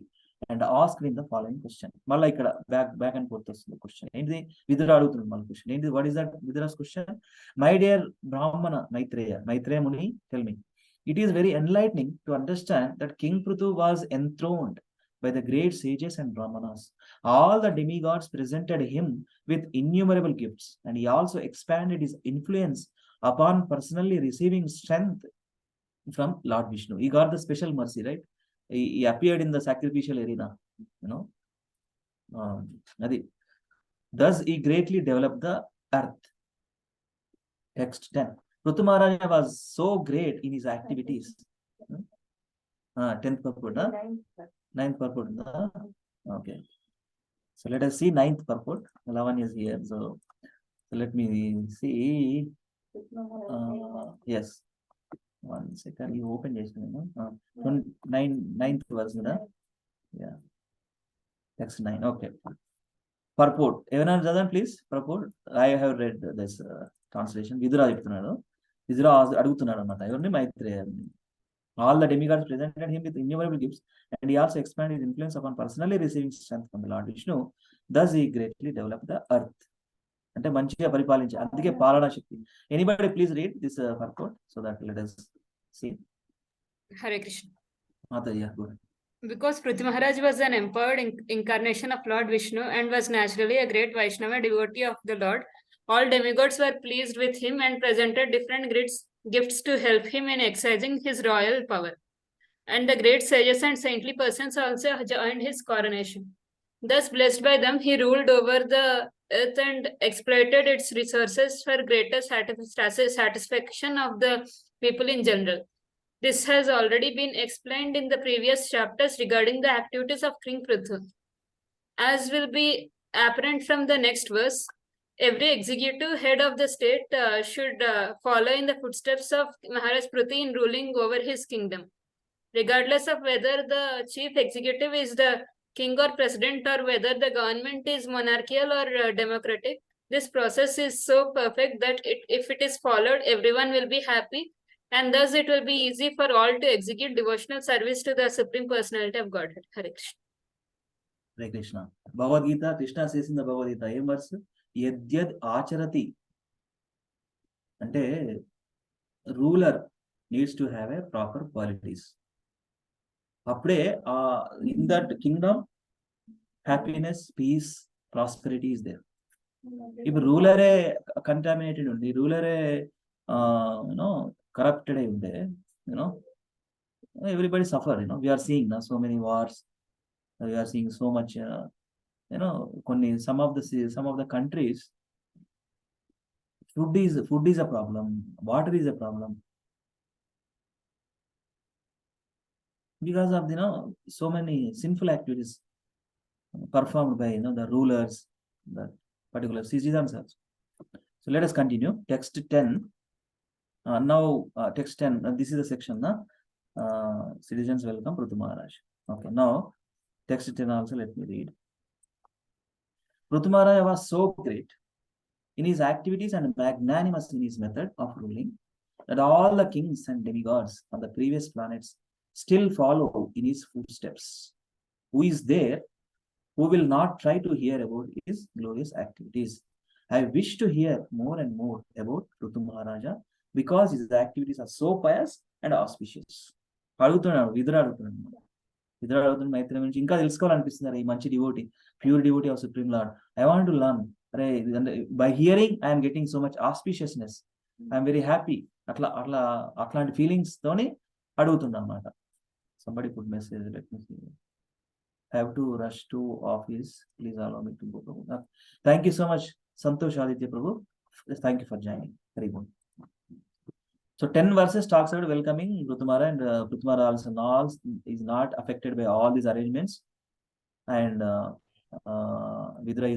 and asked him the following question. Malla ikkada back and forth the question. ఏంటి Vidura అడుగుతున్నాడు మళ్ళీ question. ఏంటి, what is that Vidura's question? My dear Brahmana Maitreya Muni, tell me, it is very enlightening to understand that King Prithu was enthroned by the great sages and Brahmanas. All the demigods presented him with innumerable gifts, and he also expanded his influence upon personally receiving strength from Lord Vishnu. He got the special mercy, right? He appeared in the sacrificial arena, thus he greatly developed the earth. Text 10. Prithu Maharaja was so great in his activities. 10th purport. 9th purport. Okay. So let us see 9th purport. Lavan is here. So let me see. Yes. 1 second. You open this. 9th verse. Yeah. Text 9. Okay. Purport. Everyone doesn't please. Purport. I have read this translation. Vidura చెప్తున్నాడు. Vidura అడుగుతున్నాడు అన్నమాట. ఎవరిని Maitreya. All the demigods presented him with innumerable gifts, and he also expanded his influence upon personally receiving strength from the Lord Vishnu. Thus he greatly developed the earth. అంటే మంచిగా పరిపాలించే, అందుకే పాలనా శక్తి. Anybody please read this purport so that let us see. Hare Krishna. Mataji, go ahead. Because Prithvi Maharaj was an empowered incarnation of Lord Vishnu and was naturally a great Vaishnava devotee of the Lord, all demigods were pleased with him and presented different gifts to help him in exercising his royal power. And the great sages and saintly persons also joined his coronation. Thus, blessed by them, he ruled over the earth and exploited its resources for greater satisfaction of the people in general. This has already been explained in the previous chapters regarding the activities of King Prithu. As will be apparent from the next verse, every executive head of the state should follow in the footsteps of Maharaj Prithu in ruling over his kingdom. Regardless of whether the chief executive is the king or president, or whether the government is monarchical or democratic, this process is so perfect that if it is followed, everyone will be happy, and thus it will be easy for all to execute devotional service to the Supreme Personality of Godhead. Hare Krishna. Hare Krishna. Bhagavad Gita, Krishna says in the Bhagavad Gita, ఏం verse? యద్యద్ ఆచరతి అంటే ruler needs to have a proper qualities. అప్పుడే in that kingdom happiness, peace, prosperity is there. ఇప్పుడు రూలరే contaminated ఉంది, రూలరే you know corrupted అయి ఉంటే, you know everybody suffer. We are seeing so many wars, we are seeing so much కొన్ని some of the countries, food is a problem, water is a problem, because of so many sinful activities performed by the rulers, the particular citizens also. So let us continue. Text 10. Now text 10, this is the section, citizens welcome Prithu Maharaj. Okay, now text 10 also let me read. Prithu Maharaj was so great in his activities and magnanimous in his method of ruling that all the kings and demigods on the previous planets still follow in his footsteps. Who is there who will not try to hear about his glorious activities? I wish to hear more and more about Prithu Maharaja because his activities are so pious and auspicious. అడుగుతున్నాడు, విదురు అడుగుతున్నాడు మైత్రి నుంచి ఇంకా తెలుసుకోవాలనిపిస్తున్నారు ఈ మంచి devotee, pure devotee of supreme lord. I want to learn. అరే by hearing I'm getting so much auspiciousness, I'm very happy. అట్లాంటి feelings తోని అడుగుతున్నా అన్నమాట. Somebody put message, let me see. Have to rush to office, please allow me to go. Thank you so much, Santosh Aditya Prabhu. Thank you for joining. Very good. So 10 verses talks about welcoming Prithu Maharaj, and Prithu Maharaj also is not affected by all these arrangements. And Vidura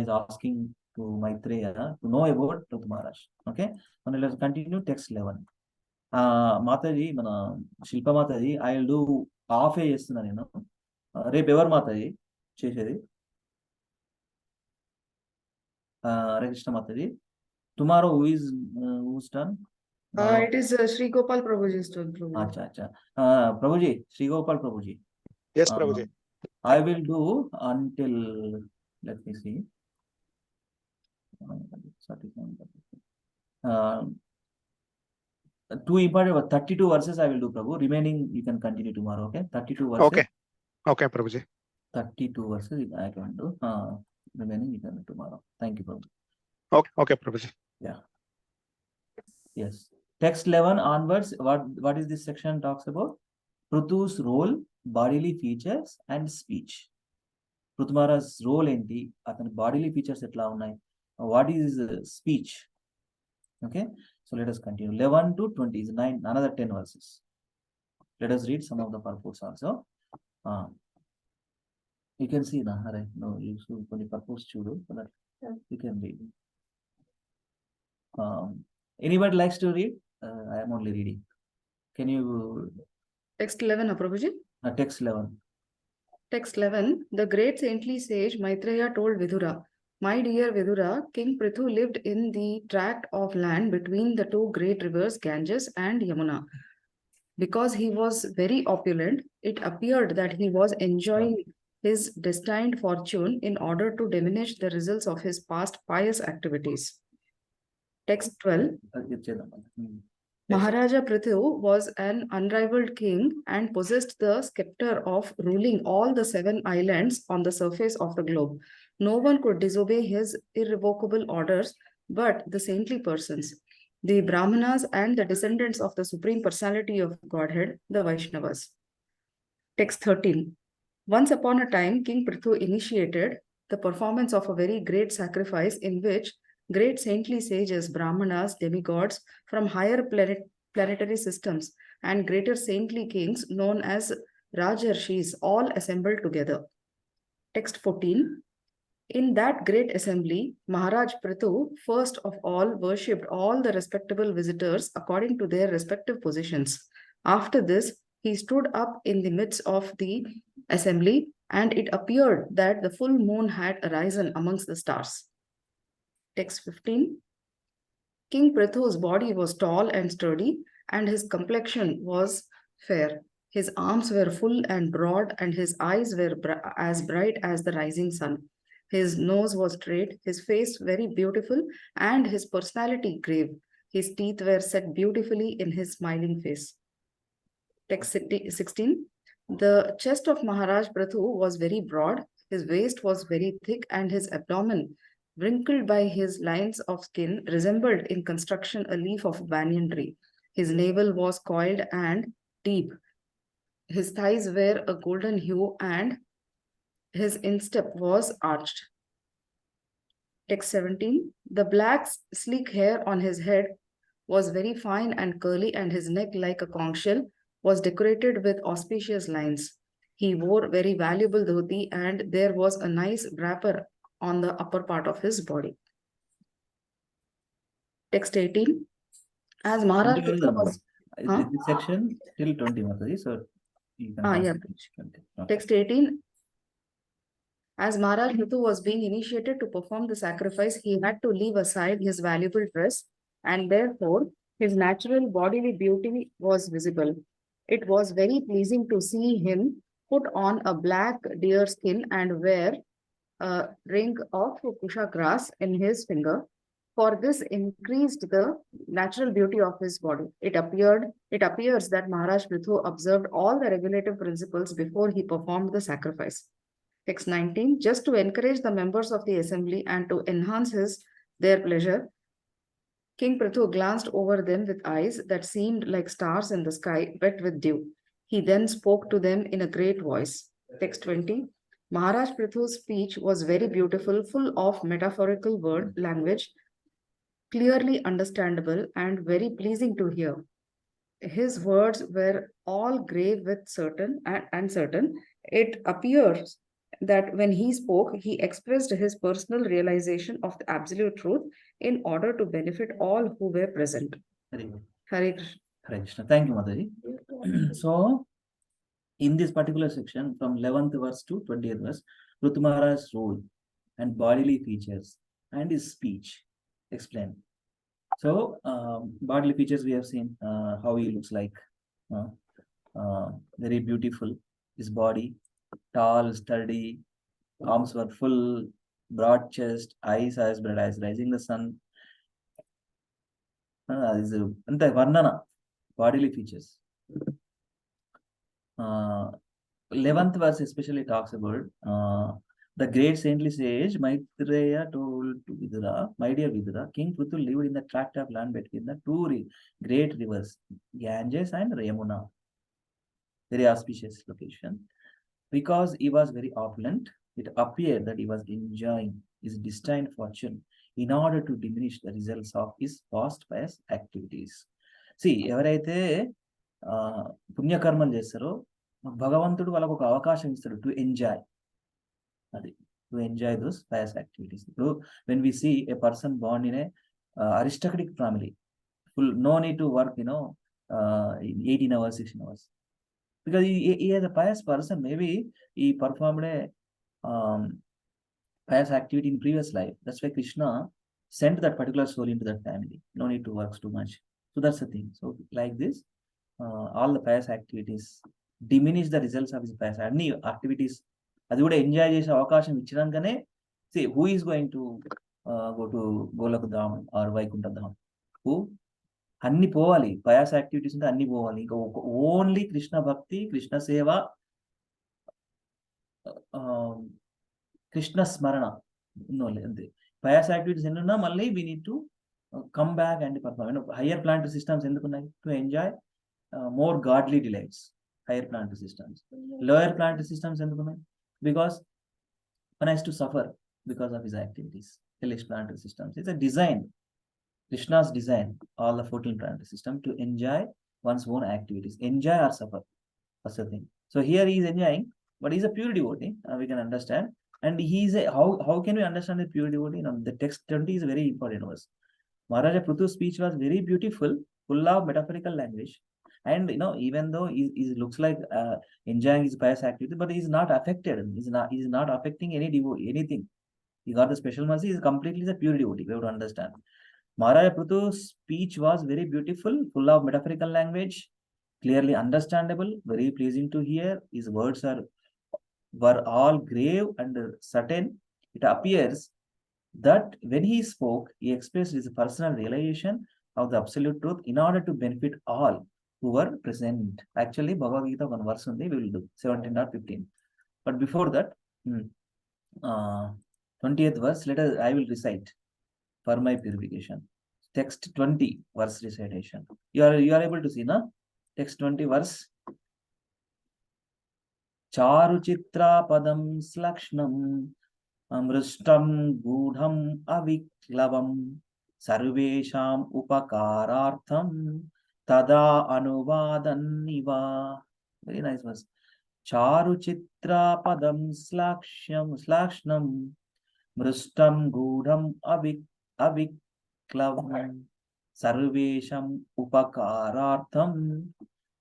is asking to Maitreya to know about Prithu Maharaj. Okay, and let's continue text 11. Mataji, మన Shilpa Mataji, I will do half a చేస్తున్నా నేను. రేపు ఎవరు మాతాజీ చేసేది? Hare Krishna Mataji. Tomorrow who's done? It is Shri Gopal Prabhuji's turn. Acha. Prabhuji, Shri Gopal Prabhuji. Yes, Prabhuji. I will do until, let me see. 2 important 32 verses I will do, Prabhu. Remaining you can continue tomorrow. Okay, 32 verses. Okay, Prabhuji. 32 verses I can do. Remaining you can do tomorrow. Thank you, Prabhu. Okay, Prabhuji. Yeah. Yes. Text 11 onwards. What is this section talks about? Prithu's role, bodily features and speech. Prithu Maharaj's role enti, atani bodily features etla unnai, what is his speech? Okay, so let us continue. 11 to 20 is 9, another 10 verses. Let us read some of the purports also. You can see the no, you should put the purpose chudu, so that you can read. Anybody likes to read? I am only reading. Can you? Text 11, Prabhuji. Text 11. Text 11. The great saintly sage Maitreya told Vidura, "My dear Vidura, King Prithu lived in the tract of land between the 2 great rivers Ganges and Yamuna. Because he was very opulent, it appeared that he was enjoying his destined fortune in order to diminish the results of his past pious activities. Text 12. Maharaja Prithu was an unrivaled king and possessed the scepter of ruling all the 7 islands on the surface of the globe. No one could disobey his irrevocable orders but the saintly persons, the Brahmanas and the descendants of the Supreme Personality of Godhead, the Vaishnavas. Text 13. Once upon a time, King Prithu initiated the performance of a very great sacrifice in which great saintly sages, Brahmanas, demigods from higher planetary systems and greater saintly kings known as Rajarshis all assembled together. Text 14. In that great assembly, Maharaj Prithu first of all worshipped all the respectable visitors according to their respective positions. After this, he stood up in the midst of the assembly, and it appeared that the full moon had arisen amongst the stars. Text 15. King Prithu's body was tall and sturdy, and his complexion was fair. His arms were full and broad, and his eyes were as bright as the rising sun. His nose was straight, his face very beautiful, and his personality grave. His teeth were set beautifully in his smiling face. Text 16. The chest of Maharaj Prithu was very broad, his waist was very thick, and his abdomen, wrinkled by his lines of skin, resembled in construction a leaf of a banyan tree. His navel was coiled and deep. His thighs were a golden hue, and his instep was arched. Text 17. The black, sleek hair on his head was very fine and curly, and his neck, like a conch shell, was decorated with auspicious lines. He wore very valuable dhoti, and there was a nice wrapper on the upper part of his body. Text 18. As Maharaj Prithu was... This section till 20, Mataji, so you can yeah. Okay. Text 18. As Maharaj Prithu was being initiated to perform the sacrifice, he had to leave aside his valuable dress, and therefore his natural bodily beauty was visible. It was very pleasing to see him put on a black deer skin and wear a ring of kusha grass in his finger. For this increased the natural beauty of his body. It appears that Maharaj Prithu observed all the regulative principles before he performed the sacrifice. Text 19. Just to encourage the members of the assembly and to enhance their pleasure, King Prithu glanced over them with eyes that seemed like stars in the sky, wet with dew. He then spoke to them in a great voice. Text 20. Maharaj Prithu's speech was very beautiful, full of metaphorical word language, clearly understandable and very pleasing to hear. His words were all grave with certain and uncertain. It appears that when he spoke, he expressed his personal realization of the absolute truth in order to benefit all who were present. Hare Krishna. Hare Krishna. Thank you, Mataji. So, in this particular section, from 11th verse to 20th verse, Prithu Maharaj's role and bodily features and his speech explained. So, bodily features we have seen how he looks like. Very beautiful. His body, tall, sturdy, arms were full, broad chest, eyes as bright as rising the sun. This is Varnana, bodily features. 11th verse especially talks about the great saintly sage Maitreya told to Vidura, my dear Vidura, King Prithu lived in the tract of land between the two great rivers, Ganges and Yamuna. Very auspicious location. Because he was very opulent, it appeared that he was enjoying his destined fortune in order to diminish the results of his past pious activities. See, ఎవరైతే పుణ్యకర్మలు చేస్తారో భగవంతుడు వాళ్ళకు ఒక అవకాశం ఇస్తాడు to enjoy to enjoy those pious activities. So when we see a person born in a aristocratic family, no need to work 18 hours, 16 hours, because he is a pious person. Maybe he performed a pious activity in previous life. That's why Krishna sent that particular soul into that family. No need to work too much. So that's the thing. So like this, all the pious activities diminish the results of his pious activities. అది కూడా enjoy చేసే అవకాశం ఇచ్చినాకనే see who is going to go to Goloka Dham or Vaikuntha Dham, who అన్ని పోవాలి, పయాస్ activities ఉంటే అన్ని పోవాలి. ఇంకా ఓన్లీ కృష్ణ భక్తి, కృష్ణ సేవ, కృష్ణ స్మరణ ఉన్నోళ్ళే అంతే. పయాస్ యాక్టివిటీస్ ఎన్నున్నా మళ్ళీ we need to come back and perform. Higher planetary systems ఎందుకున్నాయి? To enjoy more godly delights. Higher planetary systems. Lower planetary systems ఎందుకున్నాయి? Because one has to suffer because of his activities. Hellish planetary systems. It's a design. Krishna's design, all the 14 planetary system to enjoy one's own activities. Enjoy or suffer. That's the thing. So here he is enjoying, but he's a pure devotee. We can understand. And he's a how can we understand the pure devotee? The text 20 is very important verse. Maharaja Pruthu's speech was very beautiful, full of metaphorical language. And even though he looks like enjoying his pious activity, but he's not affected. He's not affecting any devotee, anything. He got the special mercy. He's completely the pure devotee. We have to understand. Maharaja Pruthu's speech was very beautiful, full of metaphorical language, clearly understandable, very pleasing to hear. His words were all grave and certain. It appears that when he spoke, he expressed his personal realization of the absolute truth in order to benefit all who were present. Actually, Bhagavad Gita, one verse only we will do, 17.15. But before that, 20th verse, I will recite for my purification. Text 20 verse recitation. You are able to see, na? Text 20 verse. Charu chitra padam slakshnam amrustam gudham aviklavam sarvesham upakarartham tada anuvadaniva. Very nice verse. Charu chitra padam slakshnam mrustam gudham aviklavam sarvesham upakarartham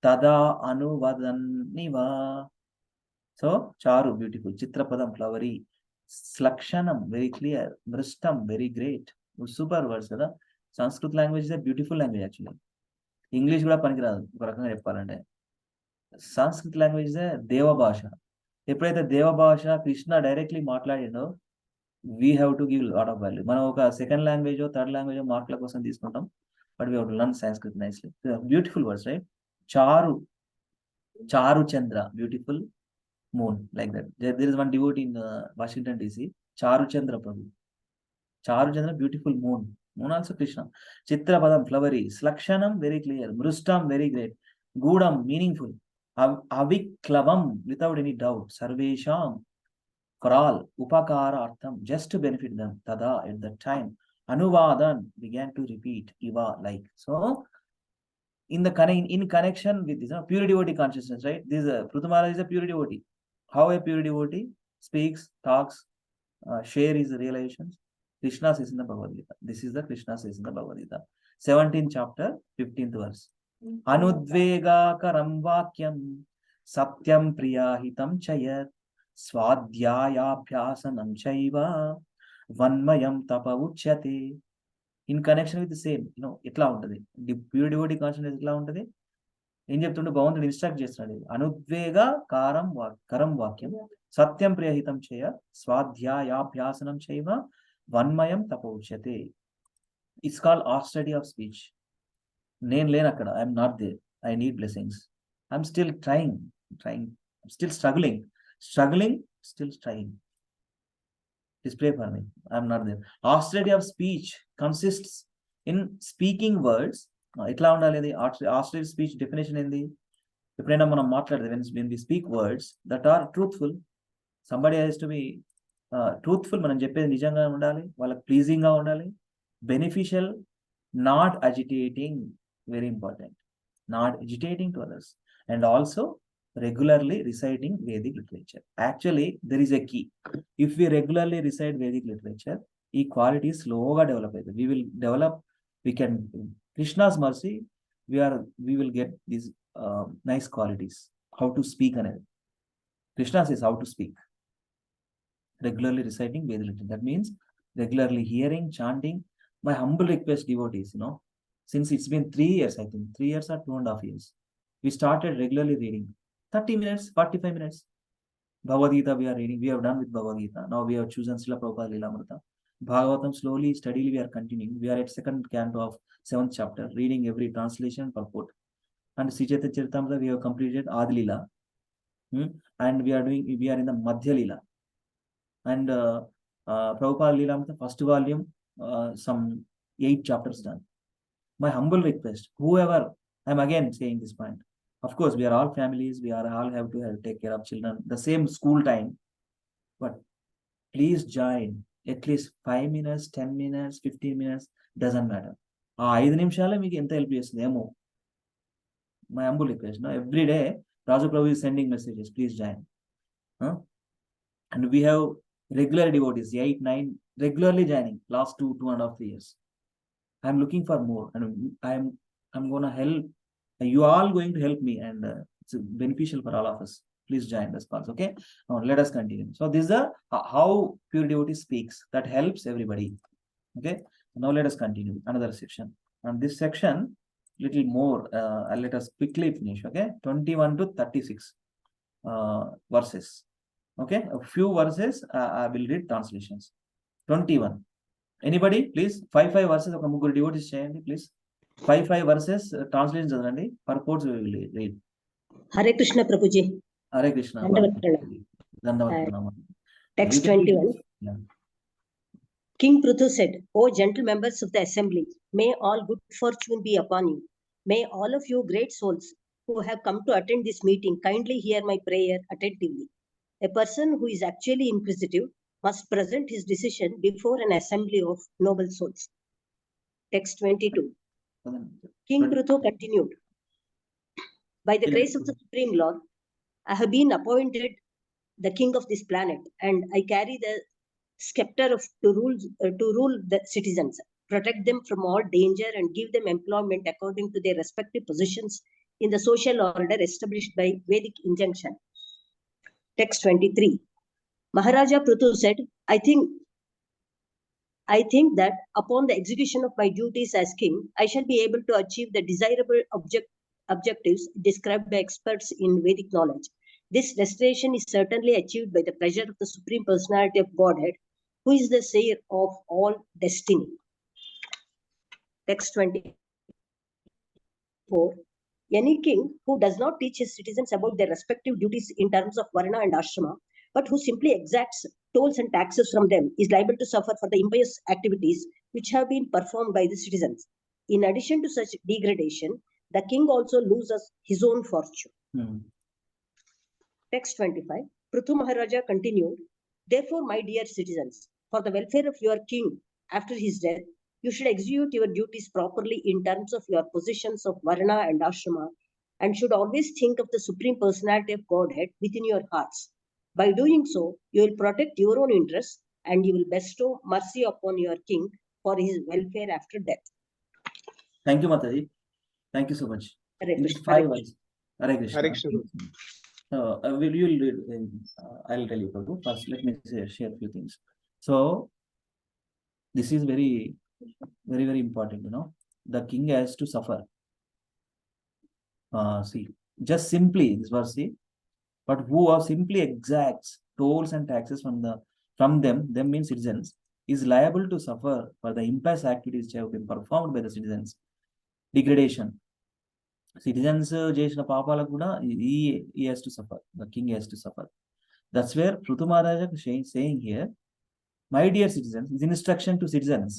tada anuvadaniva. So charu, beautiful. Chitrapadam, flowery. Slakshanam, very clear. Mrustam, very great. Super words కదా. Sanskrit language is a beautiful language actually. English కూడా పనికిరాదు ఒక రకంగా చెప్పాలంటే. Sanskrit language is a దేవ భాష. ఎప్పుడైతే దేవ భాష కృష్ణ డైరెక్ట్లీ మాట్లాడిండో we have to give lot of value. మనం ఒక సెకండ్ లాంగ్వేజ్ థర్డ్ లాంగ్వేజ్ మార్కుల కోసం తీసుకుంటాం, but we have to learn Sanskrit nicely. Beautiful words, right? Charu, Charu Chandra, beautiful moon, like that. There is one devotee in Washington DC, Charu Chandra Prabhu. Charu Chandra, beautiful moon. Moon also Krishna. Chitrapadam, flowery. Slakshanam, very clear. Mrustam, very great. Gudam, meaningful. Aviklavam, without any doubt. Sarvesham, for all. Upakara artham, just to benefit them. Tada, at that time. Anuvadan, began to repeat. Iva, like. So, in connection with this pure devotee consciousness, right? This Prithu Maharaj is a pure devotee. How a pure devotee speaks, talks, share his realizations? Krishna says in the Bhagavad Gita. This is the Krishna says in the Bhagavad Gita. 17th chapter, 15th verse. Anudvega karam vakyam satyam priyahitam chayat swadhyayabhyasanam chaiva vanmayam tapa uchyate. In connection with the same, ఎట్లా ఉంటుంది pure devotee consciousness ఎట్లా ఉంటుంది? ఏం చెప్తుంటే భగవంతుడు instruct చేస్తున్నాడు. అనుద్వేగ కరం వాక్యం సత్యం ప్రియహితం చేయ స్వాధ్యాయాభ్యాసనం చైవ వన్మయం తపోచ్యతే. It's called austerity of speech. నేను లేను అక్కడ, I'm not there, I need blessings, I'm still trying, still struggling, still trying. Please pray for me. I am not there. Austerity of speech consists in speaking words. ఎట్లా ఉండాలి అది? Austerity speech definition ఏంది? ఎప్పుడైనా మనం మాట్లాడితే when we speak words that are truthful, somebody has to be truthful. మనం చెప్పేది నిజంగా ఉండాలి, వాళ్ళకి ప్లీజింగ్ గా ఉండాలి, beneficial, not agitating, very important, not agitating to others, and also regularly reciting Vedic literature. Actually, there is a key. If we regularly recite Vedic literature, ఈ quality slowగా develop అవుతుంది. We will develop, we can, Krishna's mercy, we will get these nice qualities. How to speak అనేది. Krishna says how to speak. Regularly reciting Vedic literature. That means regularly hearing, chanting. My humble request, devotees, since it's been 3 years, I think 3 years or 2.5 years, we started regularly reading 30 minutes, 45 minutes. Bhagavad Gita we are reading. We have done with Bhagavad Gita. Now we have chosen Srila Prabhupada Lilananda. Bhagavatam slowly, steadily we are continuing. We are at second canto of 7th chapter, reading every translation and purport. And Sri Chaitanya Charitamrita we have completed Adi Lila. And we are in the Madhya Lila. And Prabhupada Lilananda first volume, some 8 chapters done. My humble request, whoever, I'm again saying this point. Of course, we are all families, we are all have to take care of children, the same school time. But please join at least 5 minutes, 10 minutes, 15 minutes, doesn't matter. 5 నిమిషాలే మీకు ఎంత help చేస్తుందేమో. My humble request. Now, every day, Raju Prabhu is sending messages, please join. And we have regular devotees, 8, 9, regularly joining, last 2.5 years. I'm looking for more, and I'm gonna help. You all going to help me, and it's beneficial for all of us. Please join this class, okay? Now let us continue. So this is how pure devotee speaks. That helps everybody. Okay. Now let us continue another section. And this section, little more. Let us quickly finish. Okay, 21 to 36 verses. Okay, a few verses. I will read translations. 21. Anybody, please? 5 verses. ఒక ముగ్గురు devotees చేయండి, please. 5 verses. Translation చదవండి. Purports we will read. Hare Krishna Prabhuji. Hare Krishna. Text 21. Yeah. King Prithu said, "O gentle members of the assembly, may all good fortune be upon you. May all of you great souls who have come to attend this meeting kindly hear my prayer attentively. A person who is actually inquisitive must present his decision before an assembly of noble souls." Text 22. King Prithu continued, "By the grace of the Supreme Lord, I have been appointed the king of this planet, and I carry the scepter to rule the citizens, protect them from all danger, and give them employment according to their respective positions in the social order established by Vedic injunction." Text 23. Maharaja Prithu said, I think that upon the execution of my duties as king, I shall be able to achieve the desirable objectives described by experts in Vedic knowledge. This restoration is certainly achieved by the pleasure of the Supreme Personality of Godhead, who is the sayer of all destiny. Text 24. Any king who does not teach his citizens about their respective duties in terms of varna and ashrama, but who simply exacts tolls and taxes from them, is liable to suffer for the impious activities which have been performed by the citizens. In addition to such degradation, the king also loses his own fortune. Text 25. Prithu Maharaja continued, "Therefore, my dear citizens, for the welfare of your king after his death, you should execute your duties properly in terms of your positions of varna and ashrama, and should always think of the Supreme Personality of Godhead within your hearts. By doing so, you will protect your own interests, and you will bestow mercy upon your king for his welfare after death." Thank you, Mataji. Thank you so much. Hare Krishna. 5 verses. Hare Krishna. Hare Krishna. I'll tell you, Prabhu. First, let me share a few things. So, this is very, very, very important. The king has to suffer. See, just simply this verse, see, but who are simply exacts tolls and taxes from them means citizens, is liable to suffer for the impious activities which have been performed by the citizens. Degradation. Citizens చేసిన పాపాలకు కూడా he has to suffer. The king has to suffer. That's where Prithu Maharaja is saying here, my dear citizens, is instruction to citizens.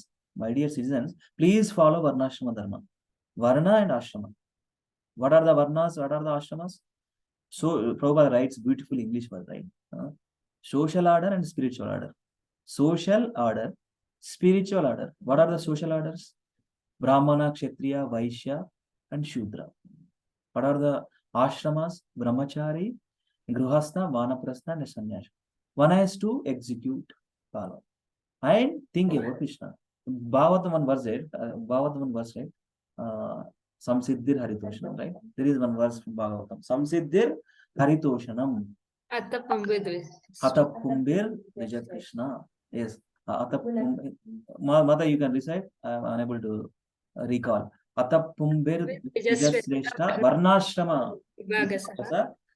My dear citizens, please follow Varnashrama Dharma. Varna and Ashrama. What are the Varnas? What are the Ashramas? So Prabhupada writes beautiful English word, right? Social order and spiritual order. Social order, spiritual order. What are the social orders? Brahmana, Kshatriya, Vaishya, and Shudra. What are the ashramas? Brahmachari, Gruhastha, Vanaprastha, and Sannyasa. One has to execute, follow. And think about Krishna. Bhagavatam 1 verse 8. Samsiddhir Haritoshanam, right? There is one verse from Bhagavatam. Samsiddhir Haritoshanam. Atapumbir Vijay Krishna. Yes. Mother, you can recite. I am unable to recall. Atapumbir Vijay Shrestha Varnashrama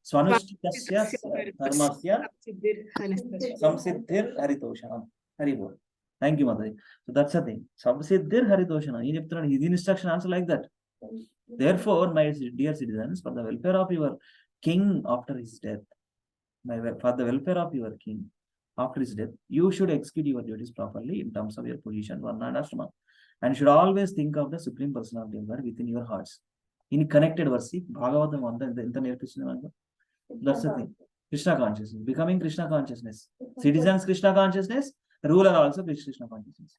Swanushtikasya dharmasya samsiddhir haritoshanam. Haribol. Thank you, Mother. So that's the thing. Samsiddhir haritoshanam. His instruction also like that. Therefore, my dear citizens, for the welfare of your king after his death, for the welfare of your king after his death, you should execute your duties properly in terms of your position, varna and ashrama, and should always think of the Supreme Personality of God within your hearts. In connected verse, Bhagavatam on the internet. That's the thing. Krishna consciousness, becoming Krishna consciousness. Citizens Krishna consciousness, ruler also Krishna consciousness.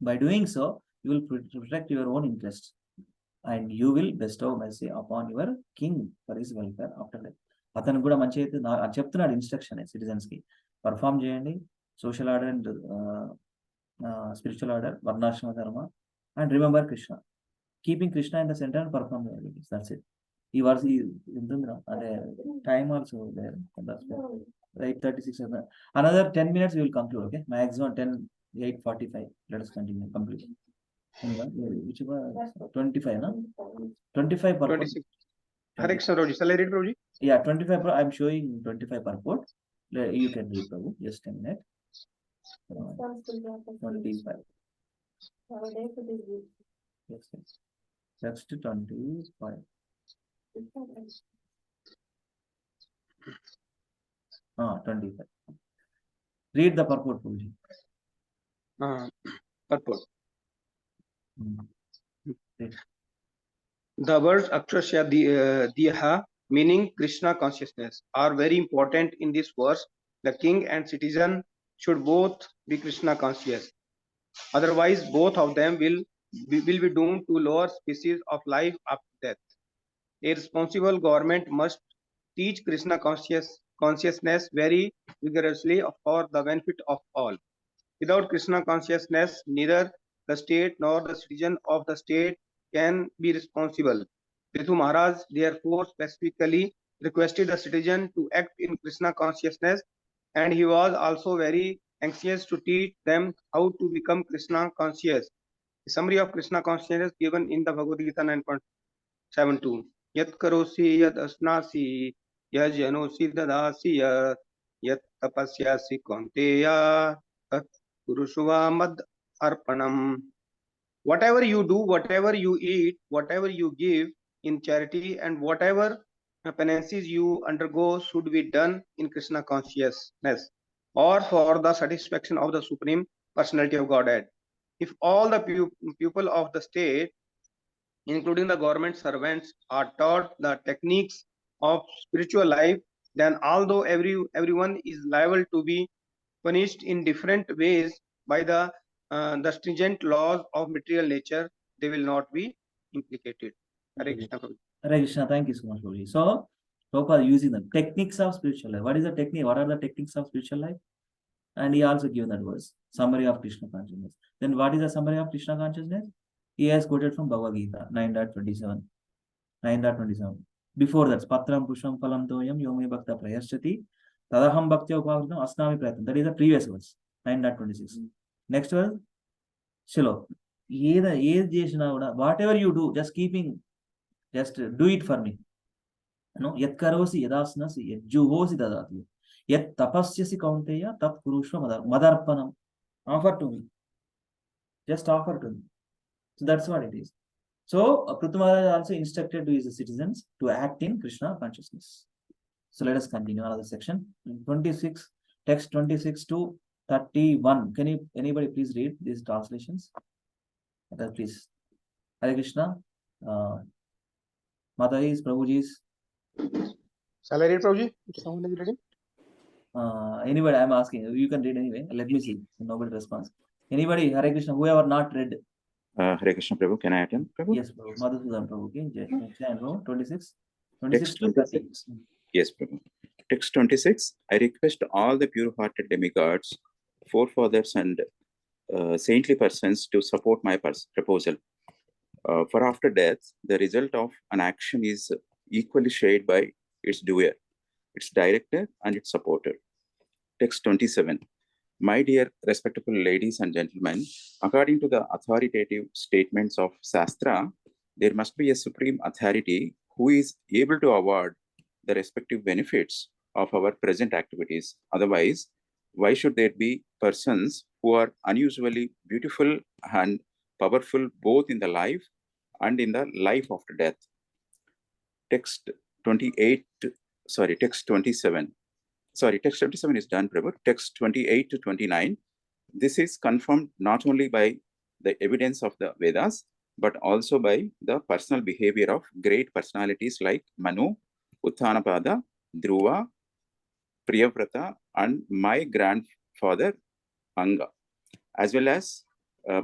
By doing so, you will protect your own interests and you will bestow mercy upon your king for his welfare after death. అతను కూడా మంచి అయితే చెప్తున్నాడు instruction citizens కి perform చేయండి social order and spiritual order varnashrama dharma and remember Krishna keeping Krishna in the centre and perform చేయాలి that's it ఈ verse ఉంటుందిరా అదే time also 8:36 another 10 minutes we will conclude. Okay, maximum 8:45. Let us continue complete. Which was 25 na 25 per 26. Hare Krishna Prabhuji. Shall I read, Prabhuji? Yeah, 25 per, I'm showing 25 purport. You can read, Prabhu. Just a minute. 25. Yes, yes. Next to 25. Ah, 25. Read the purport, Prabhuji. Purport. The words Akshasya Diha, meaning Krishna consciousness, are very important in this verse. The king and citizen should both be Krishna conscious. Otherwise, both of them will be doomed to lower species of life after death. A responsible government must teach Krishna consciousness very vigorously for the benefit of all. Without Krishna consciousness, neither the state nor the citizen of the state can be responsible. Prithu Maharaj therefore specifically requested the citizen to act in Krishna consciousness, and he was also very anxious to teach them how to become Krishna conscious. The summary of Krishna consciousness given in the Bhagavad Gita 9.72. Yat karosi yat asnasi yat janosi dadasi yat tapasyasi kaunteya tat kurushva mad arpanam. Whatever you do, whatever you eat, whatever you give in charity, and whatever penances you undergo should be done in Krishna consciousness or for the satisfaction of the Supreme Personality of Godhead. If all the people of the state, including the government servants, are taught the techniques of spiritual life, then although everyone is liable to be punished in different ways by the stringent laws of material nature, they will not be implicated. Hare Krishna. Hare Krishna. Thank you so much, Prabhuji. So, Prabhupada using the techniques of spiritual life. What is the technique? What are the techniques of spiritual life? And he also given that verse, summary of Krishna consciousness. Then what is the summary of Krishna consciousness? He has quoted from Bhagavad Gita 9.27. 9.27. Before that, Patram Pusham Phalam Toyam Yomi Bhakta Prayaschati Tadaham Bhaktya Upavritam Asnami Prayatam. That is the previous verse, 9.26. Next verse, Shilo. Whatever you do, just do it for me. No, yat karosi yadasnasi yat juhosi dadati yat tapasyasi kaunteya tat kurushva madarpanam. Offer to me. Just offer to me. So that's what it is. So Prithu Maharaj also instructed to his citizens to act in Krishna consciousness. So let us continue another section. 26, text 26 to 31. Can anybody please read these translations? Please. Hare Krishna. Mataji's, Prabhuji's. Shall I read, Prabhuji? Someone is reading? Anybody, I'm asking. You can read anyway. Let me see. Nobody responds. Anybody, Hare Krishna, whoever not read. Hare Krishna Prabhu, can I attend, Prabhu? Yes, Prabhu. Madhusudan Prabhu. Okay. 26 to 30. Yes, Prabhu. Text 26. I request all the pure-hearted demigods, forefathers and saintly persons to support my proposal. For after death, the result of an action is equally shared by its doer, its director, and its supporter. Text 27. My dear respectable ladies and gentlemen, according to the authoritative statements of Shastra, there must be a supreme authority who is able to award the respective benefits of our present activities. Otherwise, why should there be persons who are unusually beautiful and powerful both in the life and in the life after death? Text 28, sorry, text 27. Sorry, text 27 is done, Prabhu. Text 28 to 29. This is confirmed not only by the evidence of the Vedas, but also by the personal behavior of great personalities like Manu, Uttanapada, Dhruva, Priyavrata, and my grandfather Anga, as well as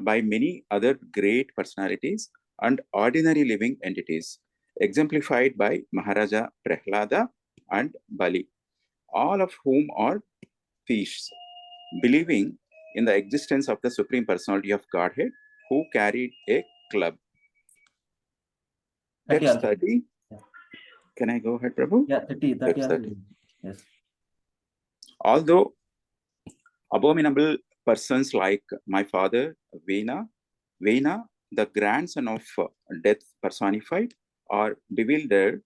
by many other great personalities and ordinary living entities, exemplified by Maharaja Prahlada and Bali, all of whom are theists, believing in the existence of the Supreme Personality of Godhead, who carried a club. Text 30. Yeah. Can I go ahead, Prabhu? Yeah, 30. Text 30. Yes. Although abominable persons like my father, Vena, the grandson of death personified, are bewildered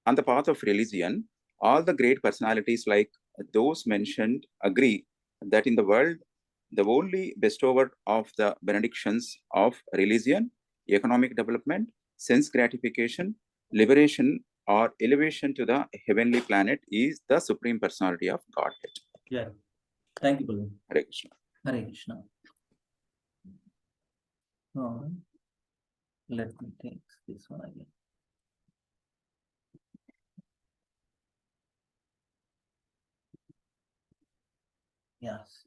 on the path of religion, all the great personalities like those mentioned agree that in the world, the only bestower of the benedictions of religion, economic development, sense gratification, liberation, or elevation to the heavenly planet is the Supreme Personality of Godhead. Yeah. Thank you, Prabhu. Hare Krishna. Hare Krishna. Let me take this one again. Yes.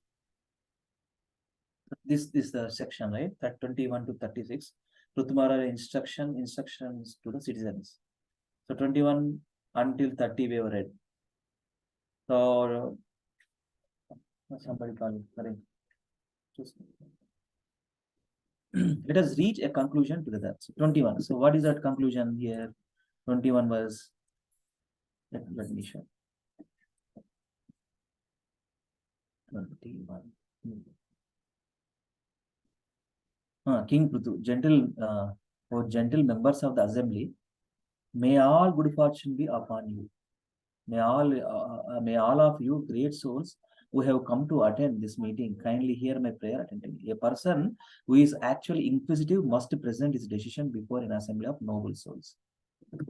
This is the section, right? That 21 to 36. Pruthamara instructions to the citizens. So 21 until 30 we have read. So somebody call it. Correct. Let us reach a conclusion together. So 21. So what is that conclusion here? 21 was, let me show. 21. King Prithu, gentle members of the assembly, may all good fortune be upon you. May all of you great souls who have come to attend this meeting kindly hear my prayer attentively. A person who is actually inquisitive must present his decision before an assembly of noble souls.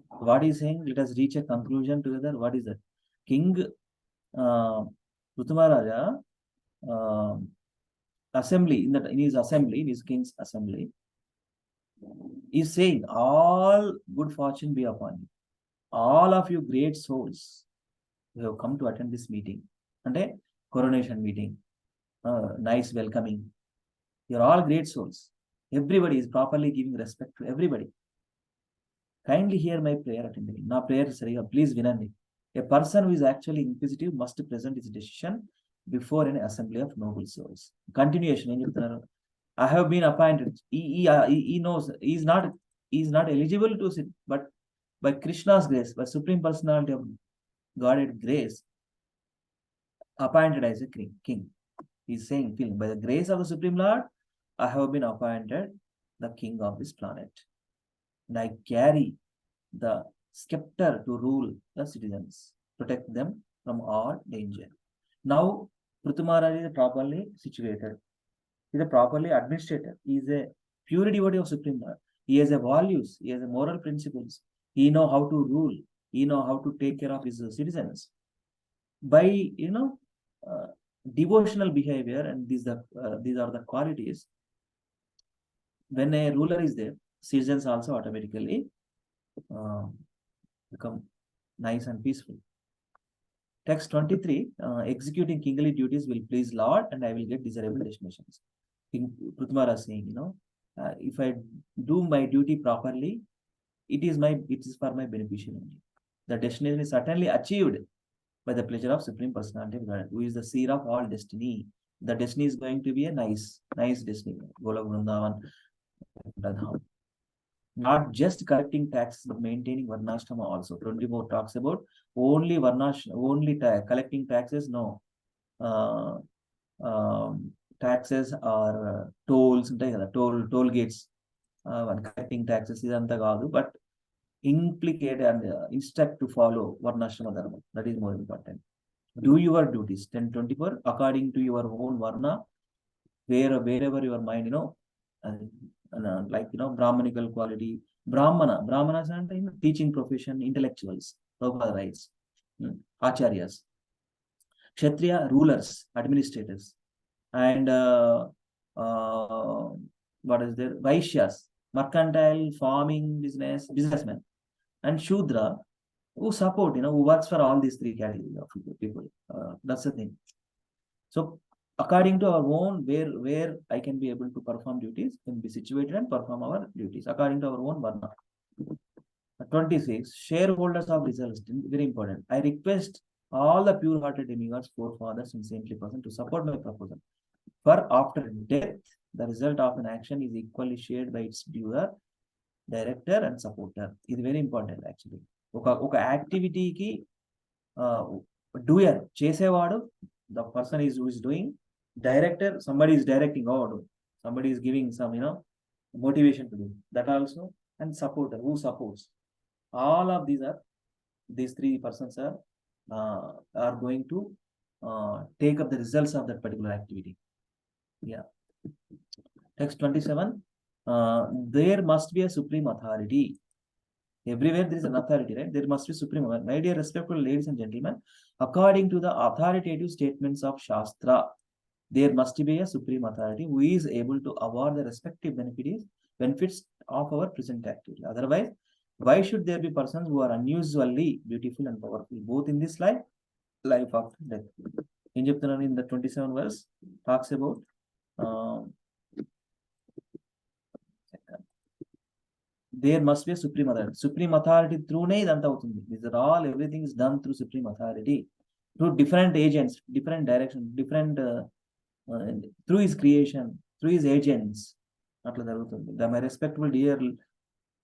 What is saying? Let us reach a conclusion together. What is that? King Pruthamaraja assembly, in his king's assembly, is saying all good fortune be upon you. All of you great souls who have come to attend this meeting, and a coronation meeting, nice welcoming. You're all great souls. Everybody is properly giving respect to everybody. Kindly hear my prayer attentively. Na prayer sariga, please vinandi. A person who is actually inquisitive must present his decision before an assembly of noble souls. Continuation. I have been appointed. He knows he is not eligible to sit, but by Krishna's grace, by Supreme Personality of Godhead grace, appointed as a king. He is saying, by the grace of the Supreme Lord, I have been appointed the king of this planet. And I carry the scepter to rule the citizens, protect them from all danger. Now, Pruthamara is properly situated. He is a properly administrator. He is a pure devotee of Supreme Lord. He has a values. He has a moral principles. He knows how to rule. He knows how to take care of his citizens. By devotional behavior, and these are the qualities. When a ruler is there, citizens also automatically become nice and peaceful. Text 23, executing kingly duties will please Lord, and I will get desirable destinations. King Pruthamara saying, if I do my duty properly, it is for my beneficial only. The destination is certainly achieved by the pleasure of Supreme Personality of God, who is the seer of all destiny. The destiny is going to be a nice destiny. Golok Vrindavan, Radham. Not just collecting taxes, but maintaining Varnashrama also. 24 talks about only collecting taxes. No. Taxes or tolls, toll gates, collecting taxes is anta kaadu, but implicate and instruct to follow Varnashrama Dharma. That is more important. Do your duties. 10.24, according to your own Varna, wherever your mind, like, Brahmanical quality. Brahmanas and teaching profession, intellectuals, Prabhupada writes, Acharyas. Kshatriya, rulers, administrators. And what is there? Vaishyas, mercantile, farming, businessmen. And Shudra, who support, who works for all these three categories of people. That's the thing. So according to our own, where I can be able to perform duties, can be situated and perform our duties according to our own Varna. 26, shareholders of results, very important. I request all the pure-hearted demigods, forefathers, and saintly persons to support my proposal. For after death, the result of an action is equally shared by its doer, director, and supporter. It's very important actually. Oka activity ki doer, chesevadu, the person who is doing, director, somebody is directing out, somebody is giving some, motivation to do that also, and supporter, who supports. All of these three persons are going to take up the results of that particular activity. Yeah. Text 27. There must be a supreme authority. Everywhere there is an authority, right? There must be supreme authority. My dear respectful ladies and gentlemen, according to the authoritative statements of Shastra, there must be a supreme authority who is able to award the respective benefits of our present activity. Otherwise, why should there be persons who are unusually beautiful and powerful, both in this life after death? In the 27 verse, talks about there must be a supreme authority. Supreme authority through these are all, everything is done through supreme authority, through different agents, different directions, different through his creation, through his agents. My respectable dear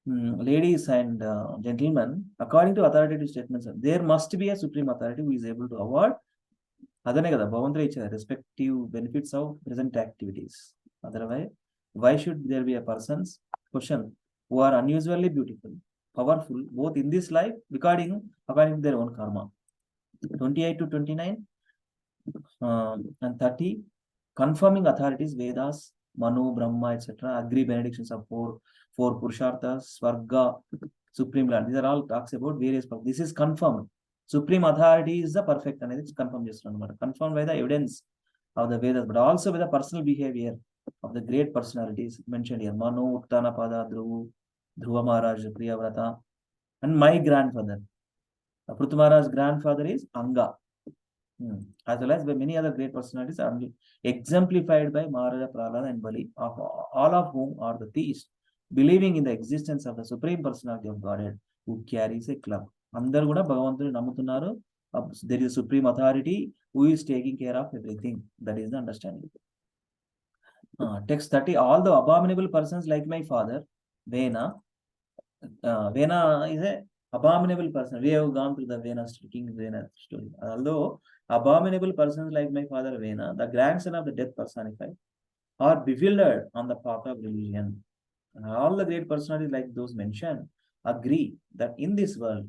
ladies and gentlemen, according to authoritative statements, there must be a supreme authority who is able to award respective benefits of present activities. Otherwise, why should there be a person's question who are unusually beautiful, powerful, both in this life, according to their own karma? 28 to 29 and 30, confirming authorities, Vedas, Manu, Brahma, etc., agree benedictions of four Purusharthas, Swarga, Supreme Lord. These are all talks about various. This is confirmed. Supreme authority is the perfect, and it's confirmed confirmed by the evidence of the Vedas, but also by the personal behavior of the great personalities mentioned here: Manu, Uttanapada, Dhruva Maharaj, Priyavrata, and my grandfather. Prithu Maharaj's grandfather is Anga. As well as by many other great personalities are exemplified by Maharaja Prahlada and Bali, all of whom are the theists, believing in the existence of the Supreme Personality of Godhead who carries a club. Andaru kuda Bhagavantuni nammutunnaru. There is a supreme authority who is taking care of everything. That is the understanding. Text 30. All the abominable persons like my father, Vena. Vena is a abominable person. We have gone through the King Vena story. Although abominable persons like my father Vena, the grandson of the death personified, are bewildered on the path of religion. And all the great personalities like those mentioned agree that in this world,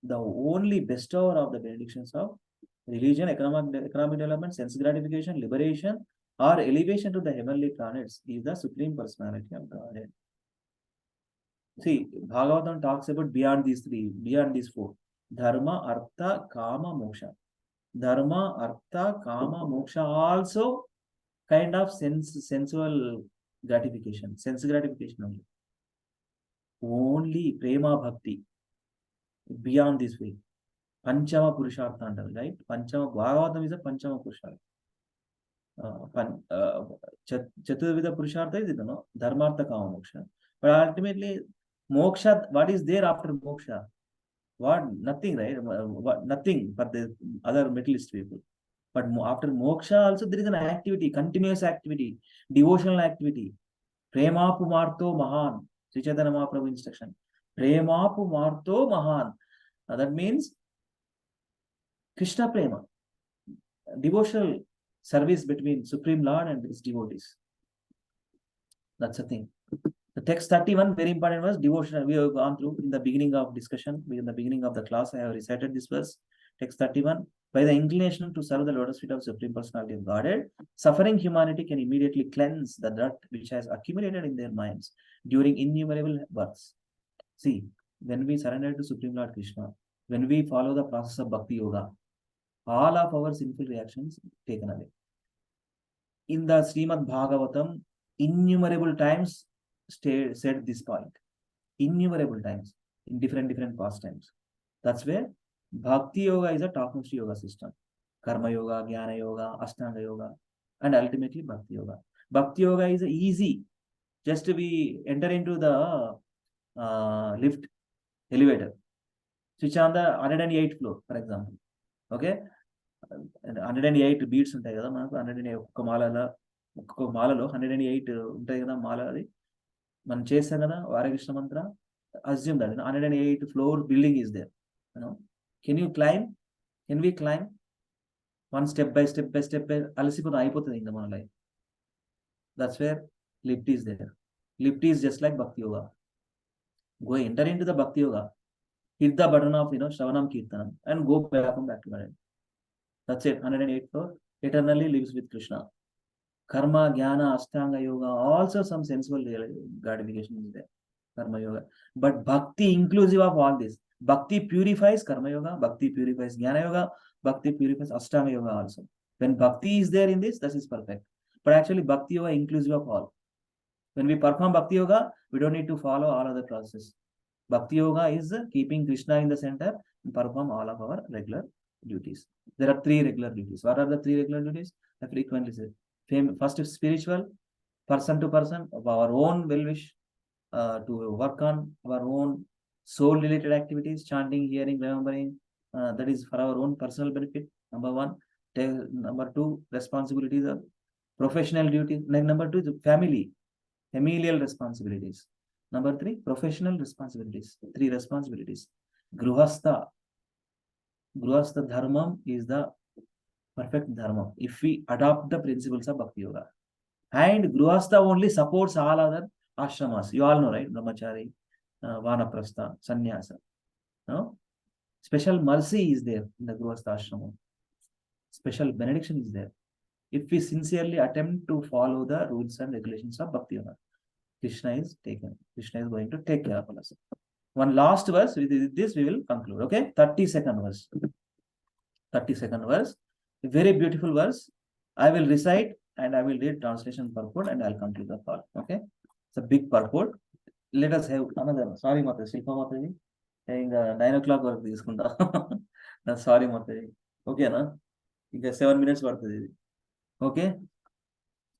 the only bestower of the benedictions of religion, economic development, sense gratification, liberation, or elevation to the heavenly planets is the Supreme Personality of Godhead. See, Bhagavatam talks about beyond these four: Dharma, Artha, Kama, Moksha. Dharma, Artha, Kama, Moksha also kind of sensual gratification, sense gratification only. Only Prema Bhakti, beyond this way. Panchama Purushartha, right? Panchama, Bhagavatam is a Panchama Purushartha. Chaturvida Purushartha is, Dharmartha, Kama, Moksha. But ultimately, Moksha, what is there after Moksha? What? Nothing, right? Nothing for the other materialist people. But after Moksha also there is an activity, continuous activity, devotional activity. Prema Pumarto Mahan. Sri Chaitanya Mahaprabhu instruction. Prema Pumarto Mahan. That means Krishna Prema. Devotional service between Supreme Lord and his devotees. That's the thing. The Text 31, very important verse, devotional. We have gone through in the beginning of discussion, in the beginning of the class, I have recited this verse. Text 31, by the inclination to serve the lotus feet of Supreme Personality of Godhead, suffering humanity can immediately cleanse the dirt which has accumulated in their minds during innumerable births. See, when we surrender to Supreme Lord Krishna, when we follow the process of Bhakti Yoga, all of our sinful reactions taken away. In the Srimad Bhagavatam, innumerable times said this point. Innumerable times in different pastimes. That's where Bhakti Yoga is a top-notch yoga system. Karma Yoga, Jnana Yoga, Ashtanga Yoga, and ultimately Bhakti Yoga. Bhakti Yoga is easy. Just to be enter into the lift, elevator. Switch on the 108th floor, for example. Okay? 108 beats ఉంటాయి కదా మనకు 108 ఒక్కొక్క మాలలో 108 ఉంటాయి కదా మాల అది మనం చేస్తాం కదా వారకృష్ణ మంత్ర assume that 108 floor building is there can we climb one step by step అలసిపోతే అయిపోతుంది ఇంకా మన life. That's where lift is there. Lift is just like Bhakti Yoga. Go enter into the Bhakti Yoga, hit the button of Shravanam Kirtanam and go back to Godhead. That's it. 108 floor eternally lives with Krishna. Karma, Jnana, Ashtanga Yoga, also some sensual gratification is there. Karma Yoga. But Bhakti inclusive of all this. Bhakti purifies Karma Yoga, Bhakti purifies Jnana Yoga, Bhakti purifies Ashtanga Yoga also. When Bhakti is there in this, that is perfect. But actually Bhakti Yoga inclusive of all. When we perform Bhakti Yoga, we don't need to follow all other processes. Bhakti Yoga is keeping Krishna in the center and perform all of our regular duties. There are 3 regular duties. What are the 3 regular duties? I frequently say. First is spiritual, person to person, of our own well-wish, to work on our own soul-related activities, chanting, hearing, remembering. That is for our own personal benefit. Number 1. Number 2, responsibilities are professional duties. Number 2 is familial responsibilities. Number 3, professional responsibilities. 3 responsibilities. Gruhastha dharmam is the perfect dharma if we adopt the principles of Bhakti Yoga. And Gruhastha only supports all other ashramas. You all know, right? Brahmachari, Vanaprastha, Sannyasa. No? Special mercy is there in the Gruhastha ashrama. Special benediction is there. If we sincerely attempt to follow the rules and regulations of Bhakti Yoga, Krishna is going to take care of us. One last verse, with this we will conclude. Okay, 32nd verse. 32nd verse, a very beautiful verse. I will recite and I will read translation purport and I'll conclude the part. Okay, it's a big purport. Let us have another. Sorry, Mataji, Shilpa Mataji. 9 o'clock work తీసుకుంటా. Sorry, Mataji. Okay, na? ఇంకా 7 minutes పడుతుంది. Okay,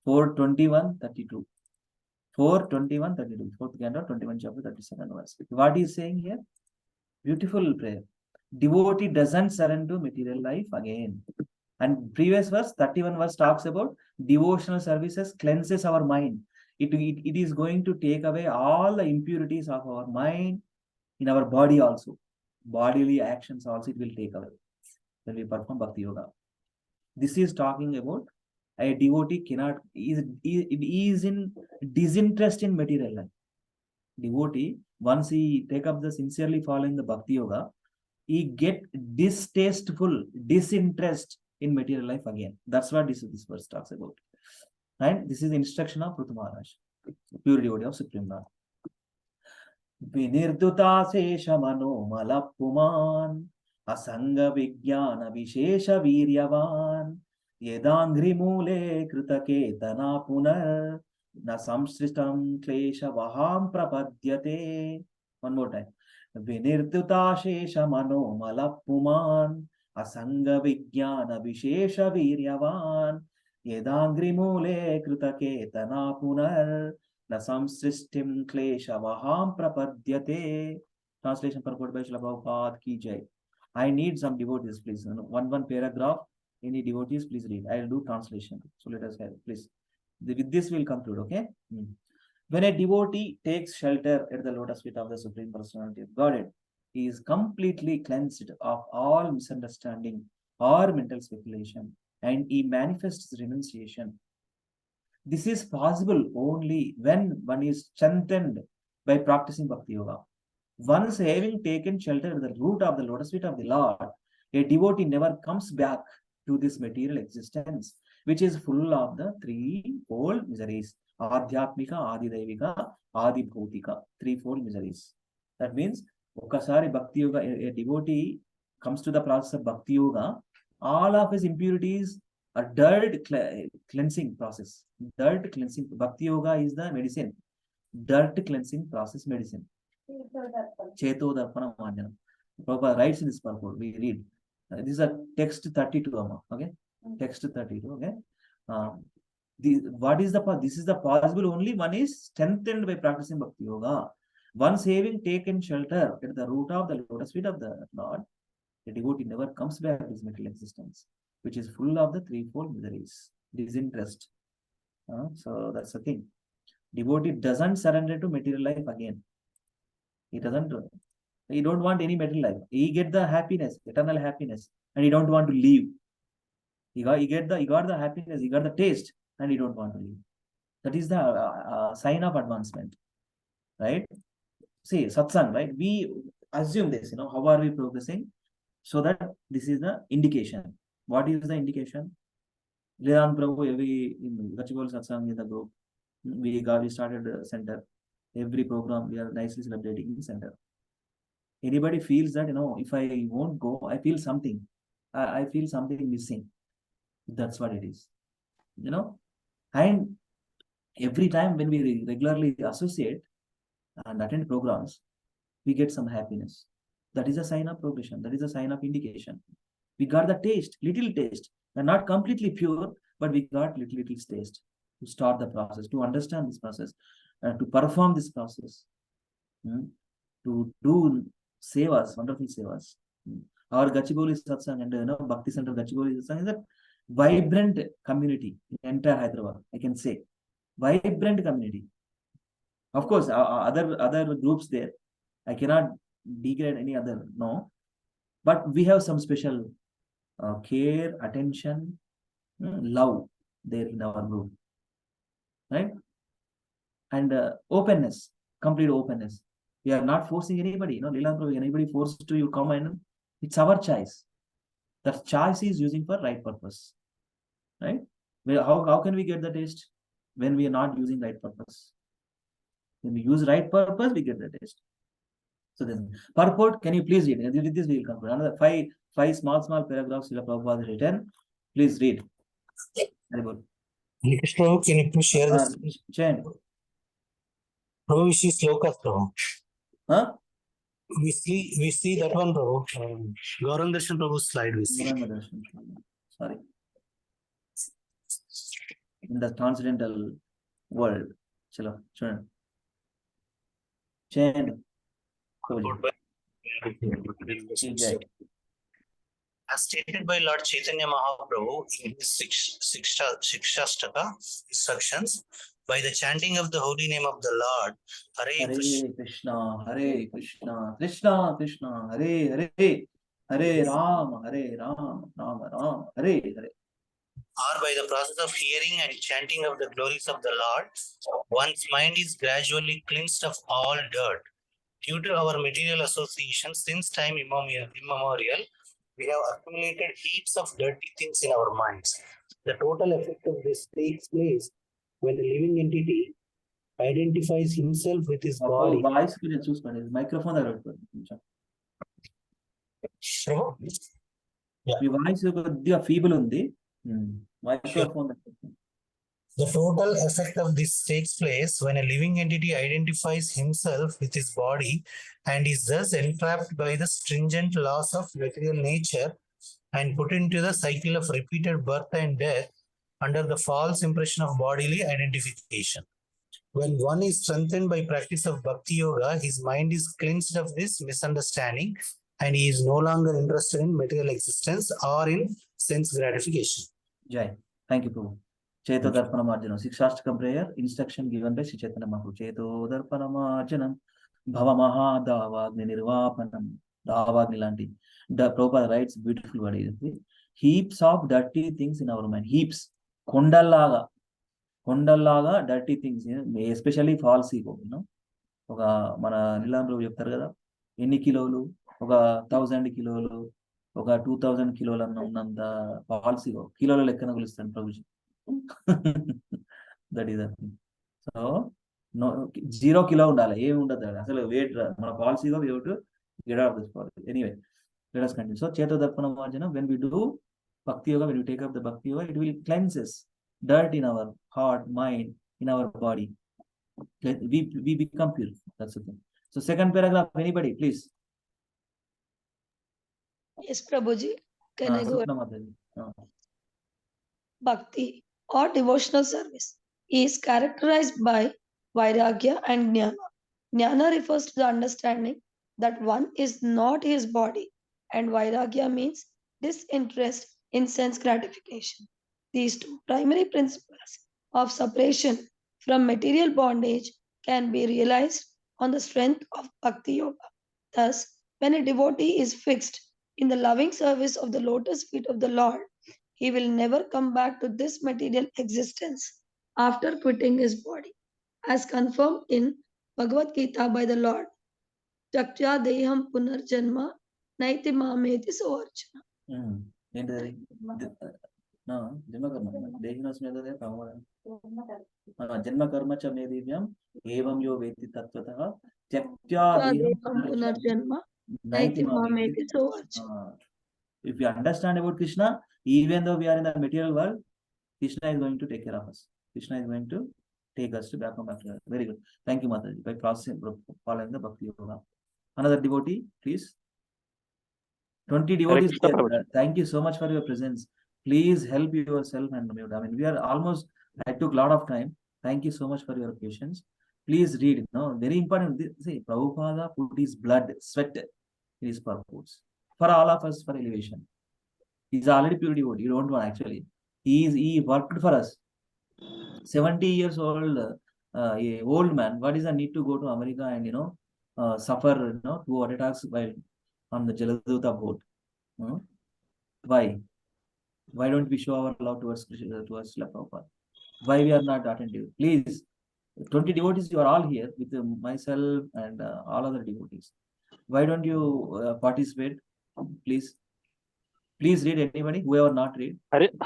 4:21:32. 4:21:32. 4th Canto, 21 chapter, 32nd verse. What is saying here? Beautiful prayer. Devotee doesn't surrender to material life again. And previous verse, 31 verse, talks about devotional services cleanses our mind. It is going to take away all the impurities of our mind in our body also. Bodily actions also it will take away when we perform Bhakti Yoga. This is talking about a devotee is in disinterest in material life. Devotee, once he take up the sincerely following the Bhakti Yoga, he get distasteful, disinterest in material life again. That's what this verse talks about. And this is the instruction of Prithu Maharaj, pure devotee of Supreme Lord. Vinirduta sesha mano malappuman asanga vijnana vishesha viryavan yedangri mule kritaketana punar na samsritam klesha vaham prapadyate. One more time. Vinirduta shesha mano malappuman asanga vijnana vishesha viryavan yedangri mule kritaketana punar na samsristim klesha vaham prapadyate. Translation purport by Srila Prabhupada ki jai. I need some devotees, please. One paragraph. Any devotees, please read. I will do translation. So let us have, please. With this we'll conclude, okay? When a devotee takes shelter at the lotus feet of the Supreme Personality of Godhead, he is completely cleansed of all misunderstanding or mental speculation, and he manifests renunciation. This is possible only when one is strengthened by practicing Bhakti Yoga. Once having taken shelter at the root of the lotus feet of the Lord, a devotee never comes back to this material existence, which is full of the threefold miseries. Adhyatmika, Adidevika, Adibhautika, threefold miseries. That means, Okasari Bhakti Yoga, a devotee comes to the process of Bhakti Yoga, all of his impurities are dirt cleansing process. Dirt cleansing. Bhakti Yoga is the medicine. Dirt cleansing process medicine. Cheto Darpana Manjanam. Prabhupada writes in this purport, we read. This is a text 32, okay? Text 32, okay? This is the possible only one is strengthened by practicing Bhakti Yoga. Once having taken shelter at the root of the lotus feet of the Lord, the devotee never comes back to this material existence, which is full of the threefold miseries, disinterest. So that's the thing. Devotee doesn't surrender to material life again. He doesn't. He don't want any material life. He get the happiness, eternal happiness, and he don't want to leave. He got the happiness, he got the taste, and he don't want to leave. That is the sign of advancement, right? See, satsang, right? We assume this, how are we progressing? So that this is the indication. What is the indication? Lilananda Prabhu, every Gachibowli Satsang in the group, we started a center. Every program we are nicely celebrating in center. Anybody feels that, if I won't go, I feel something. I feel something missing. That's what it is. And every time when we regularly associate and attend programs, we get some happiness. That is a sign of progression. That is a sign of indication. We got the taste, little taste. We're not completely pure, but we got little taste to start the process, to understand this process, to perform this process, to do sevas, wonderful sevas. Our Gachibowli Satsang and Bhakti Center Gachibowli Satsang is a vibrant community in entire Hyderabad. I can say vibrant community. Of course, other groups there. I cannot degrade any other, no. But we have some special care, attention, love there in our group, right? And openness, complete openness. We are not forcing anybody. Lilananda, anybody forced to you come and it's our choice. That choice is using for right purpose, right? How can we get the taste when we are not using right purpose? When we use right purpose, we get the taste. So then, purport, can you please read? With this, we will conclude. Another five small paragraphs Srila Prabhupada has written. Please read. Very good. Prabhu, can you please share this? Chant. Prabhu, we see slokas, Prabhu. Huh? We see that one, Prabhu. Gauranga Darshan Prabhu's slide we see. Sorry. In the transcendental world. Chalo, chant. Chant. As stated by Lord Chaitanya Mahaprabhu in his Shikshastaka instructions, by the chanting of the holy name of the Lord, Hare Krishna, Hare Krishna, Krishna Krishna, Hare Hare, Hare Rama, Rama Rama, Hare Hare. Or by the process of hearing and chanting of the glories of the Lord, one's mind is gradually cleansed of all dirt. Due to our material association since time immemorial, we have accumulated heaps of dirty things in our minds. The total effect of this takes place when a living entity identifies himself with his body. Microphone. Sure. Your voice is feeble. Microphone. The total effect of this takes place when a living entity identifies himself with his body and is thus entrapped by the stringent laws of material nature and put into the cycle of repeated birth and death under the false impression of bodily identification. When one is strengthened by practice of Bhakti Yoga, his mind is cleansed of this misunderstanding and he is no longer interested in material existence or in sense gratification. Jai. Thank you, Prabhu. Cheto Darpanamarjanam. Sikshastakam prayer, instruction given by Sri Chaitanya Mahaprabhu. Cheto Darpanamarjanam. Bhavamaha Davagni Nirvapanam. Davagni Lanti. The Prabhupada writes beautiful word. Heaps of dirty things in our mind. Heaps. Kondalaga. కొండల్లాగా dirty things, especially false ego. ఒక మన నీలాంధ్ర చెప్తారు కదా, ఎన్ని కిలోలు, ఒక 1000 కిలోలు, ఒక 2000 కిలోలు అన్న ఉన్నంత ఫాల్స్ ఈగో కిలోల లెక్కన కొలుస్తాను Prabhuji. That is so 0 kilo ఉండాలి, ఏమి ఉండదు అసలు. వెయిట్ మన falls ego we have to get out of this body. Anyway, let us continue. So Cheto Darpana Marjana, when we do Bhakti Yoga, when we take up the Bhakti Yoga, it will cleanses dirt in our heart, mind, in our body. We become pure. That's the thing. So second paragraph, anybody, please. Yes, Prabhuji. Can I go? Swapna Mataji. Bhakti or devotional service is characterized by Vairagya and Jnana. Jnana refers to the understanding that one is not his body, and Vairagya means disinterest in sense gratification. These two primary principles of separation from material bondage can be realized on the strength of Bhakti Yoga. Thus, when a devotee is fixed in the loving service of the lotus feet of the Lord, he will never come back to this material existence after quitting his body, as confirmed in Bhagavad Gita by the Lord. Jaktya deham punarjanma naiti mameti soarchana. ఏంటది? జన్మకర్మ దేహినస్మేదే కామోదం జన్మకర్మ చ మే దివ్యం ఏవం యో వేత్తి తత్వతః త్యక్త్యా దేహం punarjanma నైతి naiti మామేతి. mameti soarchana. If you understand about Krishna, even though we are in the material world, Krishna is going to take care of us. Krishna is going to take us to back home after that. Very good. Thank you, Mataji, by processing, following the Bhakti Yoga. Another devotee, please. 20 devotees there. Thank you so much for your presence. Please help yourself and mute. I mean, we are almost, I took a lot of time. Thank you so much for your patience. Please read. No, very important. See, Prabhupada put his blood, sweat in his purpose for all of us, for elevation. He's already pure devotee. You don't want actually. He worked for us. 70 years old, a old man. What is the need to go to America and suffer 2 heart attacks while on the Jaladuta boat? Why? Why don't we show our love towards Prabhupada? Why we are not attentive? Please, 20 devotees, you are all here with myself and all other devotees. Why don't you participate? Please. Please read, anybody, whoever not read.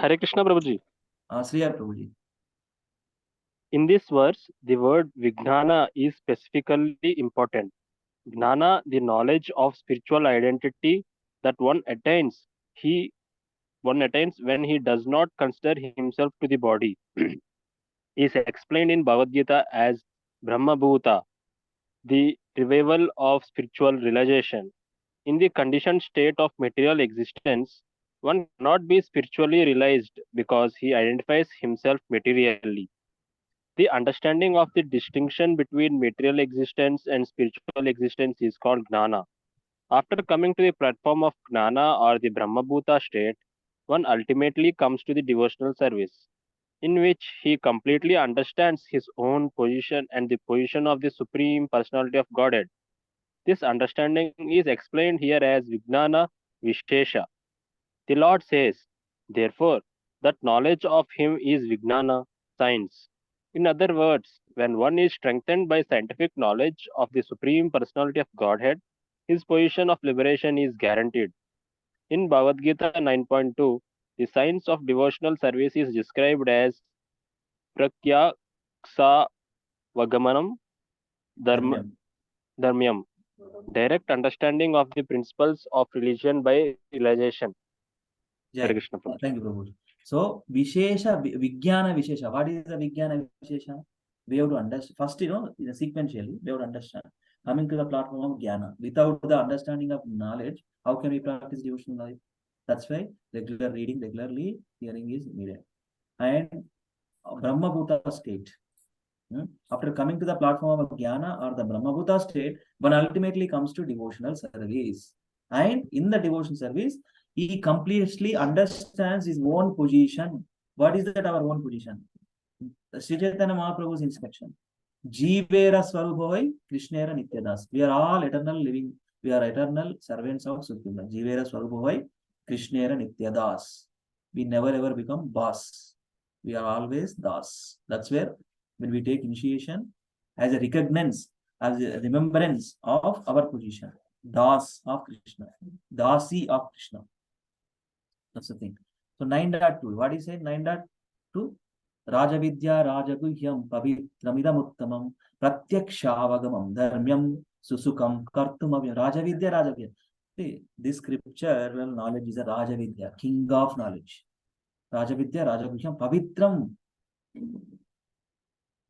Hare Krishna Prabhuji. Sri Prabhuji. In this verse, the word Vijnana is specifically important. Gnana, the knowledge of spiritual identity that one attains when he does not consider himself to the body, is explained in Bhagavad Gita as Brahma Bhuta, the revival of spiritual realization. In the conditioned state of material existence, one cannot be spiritually realized because he identifies himself materially. The understanding of the distinction between material existence and spiritual existence is called Gnana. After coming to the platform of Gnana or the Brahmabhuta state, one ultimately comes to the devotional service, in which he completely understands his own position and the position of the Supreme Personality of Godhead. This understanding is explained here as Vijnana Vishesha. The Lord says, therefore, that knowledge of him is Vijnana, science. In other words, when one is strengthened by scientific knowledge of the Supreme Personality of Godhead, his position of liberation is guaranteed. In Bhagavad Gita 9.2, the science of devotional service is described as Prakyaksa Vagamanam Dharmyam, direct understanding of the principles of religion by realization. Hare Krishna. Thank you, Prabhu. So, Vishesha, Vijnana Vishesha. What is the Vijnana Vishesha? We have to understand. First, sequentially, we have to understand. Coming to the platform of Jnana. Without the understanding of knowledge, how can we practice devotional life? That's why regular reading, regularly hearing is needed. And Brahmabhuta state. After coming to the platform of Jnana or the Brahmabhuta state, one ultimately comes to devotional service. And in the devotional service, he completely understands his own position. What is that our own position? Sri Chaitanya Mahaprabhu's instruction. Jeevera Swarubhavai Krishnera Nityadas. We are all eternal living. We are eternal servants of Supreme. Jeevera Swarubhavai Krishnera Nityadas. We never ever become boss. We are always das. That's where when we take initiation as a recognize, as a remembrance of our position. Das of Krishna. Dasi of Krishna. That's the thing. So 9.2. What is it? 9.2. Rajavidya Rajaguhyam Pavitramidamuttamam Pratyakshaavagamam Dharmyam Susukam Kartumavya. Rajavidya Rajavidya. See, this scriptural knowledge is a Rajavidya, king of knowledge. Rajavidya Rajaguhyam Pavitram.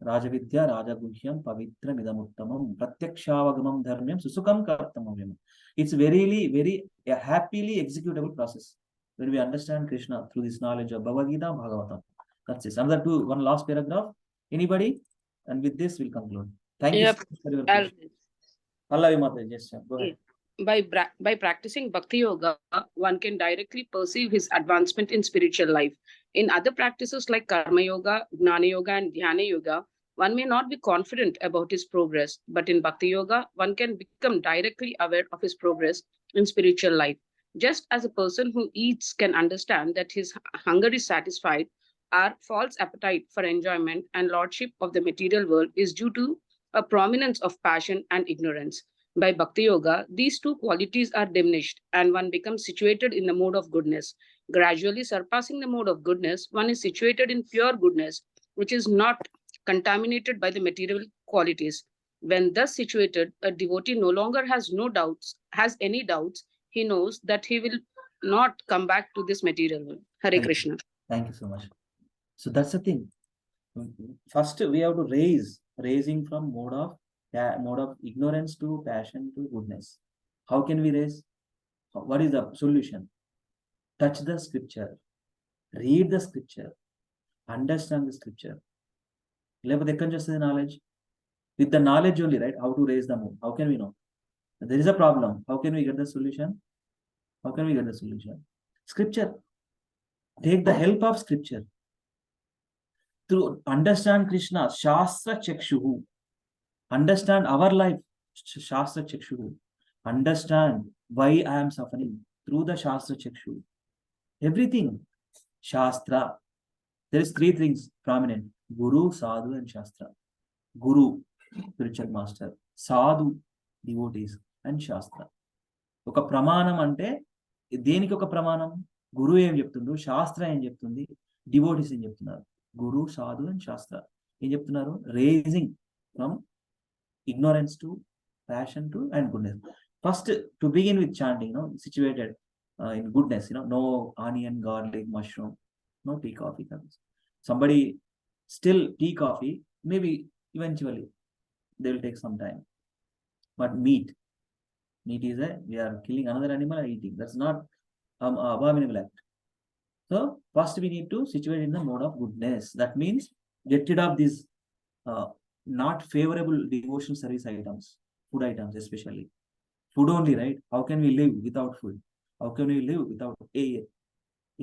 Rajavidya Rajaguhyam Pavitramidamuttamam Pratyakshaavagamam Dharmyam Susukam Kartumavya. It's very a happily executable process. When we understand Krishna through this knowledge of Bhagavad Gita, Bhagavatam. That's it. Another one last paragraph. Anybody? And with this, we'll conclude. Thank you so much for your question. Pallavi Mata, yes, go ahead. By practicing Bhakti Yoga, one can directly perceive his advancement in spiritual life. In other practices like Karma Yoga, Gnana Yoga, and Dhyana Yoga, one may not be confident about his progress. But in Bhakti Yoga, one can become directly aware of his progress in spiritual life. Just as a person who eats can understand that his hunger is satisfied, our false appetite for enjoyment and lordship of the material world is due to a prominence of passion and ignorance. By Bhakti Yoga, these two qualities are diminished and one becomes situated in the mode of goodness. Gradually surpassing the mode of goodness, one is situated in pure goodness, which is not contaminated by the material qualities. When thus situated, a devotee no longer has any doubts. He knows that he will not come back to this material world. Hare Krishna. Thank you so much. So that's the thing. First, we have to raising from mode of ignorance to passion to goodness. How can we raise? What is the solution? Touch the scripture, read the scripture, understand the scripture. Knowledge. With the knowledge only, right? How to raise the mood? How can we know? There is a problem. How can we get the solution? How can we get the solution? Scripture. Take the help of scripture. To understand Krishna, Shastra Chakshuhu. Understand our life, Shastra Chakshuhu. Understand why I am suffering through the Shastra Chakshuhu. Everything. Shastra. There is three things prominent. Guru, Sadhu, and Shastra. Guru, spiritual master. Sadhu, devotees, and Shastra. ఒక ప్రమాణం అంటే దేనికి ఒక ప్రమాణం? గురువు ఏం చెప్తుండ్రు, శాస్త్రం ఏం చెప్తుంది, డివోటీస్ ఏం చెప్తున్నారు? గురు, సాధు అండ్ శాస్త్ర ఏం చెప్తున్నారు? Raising from ignorance to passion to and goodness. First, to begin with chanting, situated in goodness, no onion, garlic, mushroom, no tea, coffee. Somebody still tea, coffee, maybe eventually they will take some time. But meat is we are killing another animal and eating. That's not abominable act. So first we need to situate in the mode of goodness. That means get rid of these not favorable devotion service items, food items especially. Food only, right? How can we live without food? How can we live without air?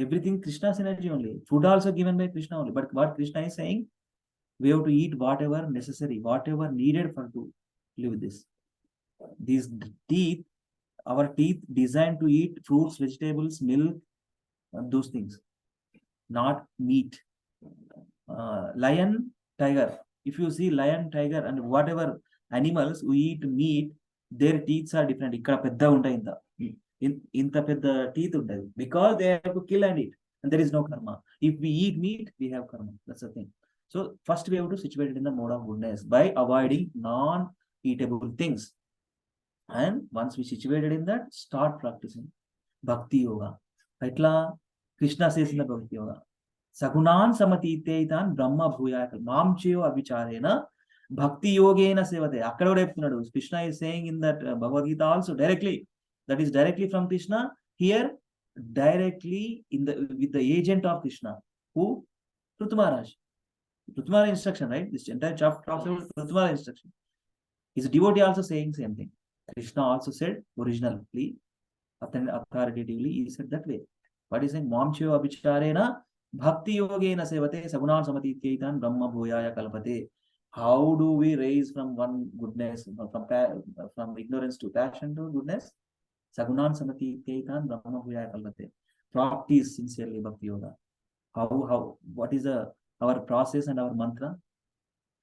Everything Krishna's energy only. Food also given by Krishna only. But what Krishna is saying, we have to eat whatever necessary, whatever needed for to live this. These teeth, our teeth designed to eat fruits, vegetables, milk, those things, not meat. Lion, tiger. If you see lion, tiger, and whatever animals who eat meat, their teeth are different. Ikkada pedda untayi inta pedda teeth untayi because they have to kill and eat, and there is no karma. If we eat meat, we have karma. That's the thing. So first we have to situate it in the mode of goodness by avoiding non-eatable things. And once we situated in that, start practicing Bhakti Yoga. Aitla Krishna says in the Bhakti Yoga, Sagunan samatiteitan brahma bhuyaka mamcheyo abhicharena bhakti yogena sevate. Akkada cheptunnadu. Krishna is saying in that Bhagavad Gita also directly. That is directly from Krishna. Here, directly with the agent of Krishna. Who? Prithu Maharaj. Prithu Maharaj instruction, right? This entire chapter talks about Prithu Maharaj instruction. His devotee also saying same thing. Krishna also said originally, authoritatively, he said that way. What is saying? Mamcheyo abhicharena bhakti yogena sevate sagunan samatiteitan brahma bhuyaya kalpate. How do we raise from one goodness, from ignorance to passion to goodness? Sagunan samatiteitan brahma bhuyaya kalpate. Practice sincerely Bhakti Yoga. What is the our process and our mantra,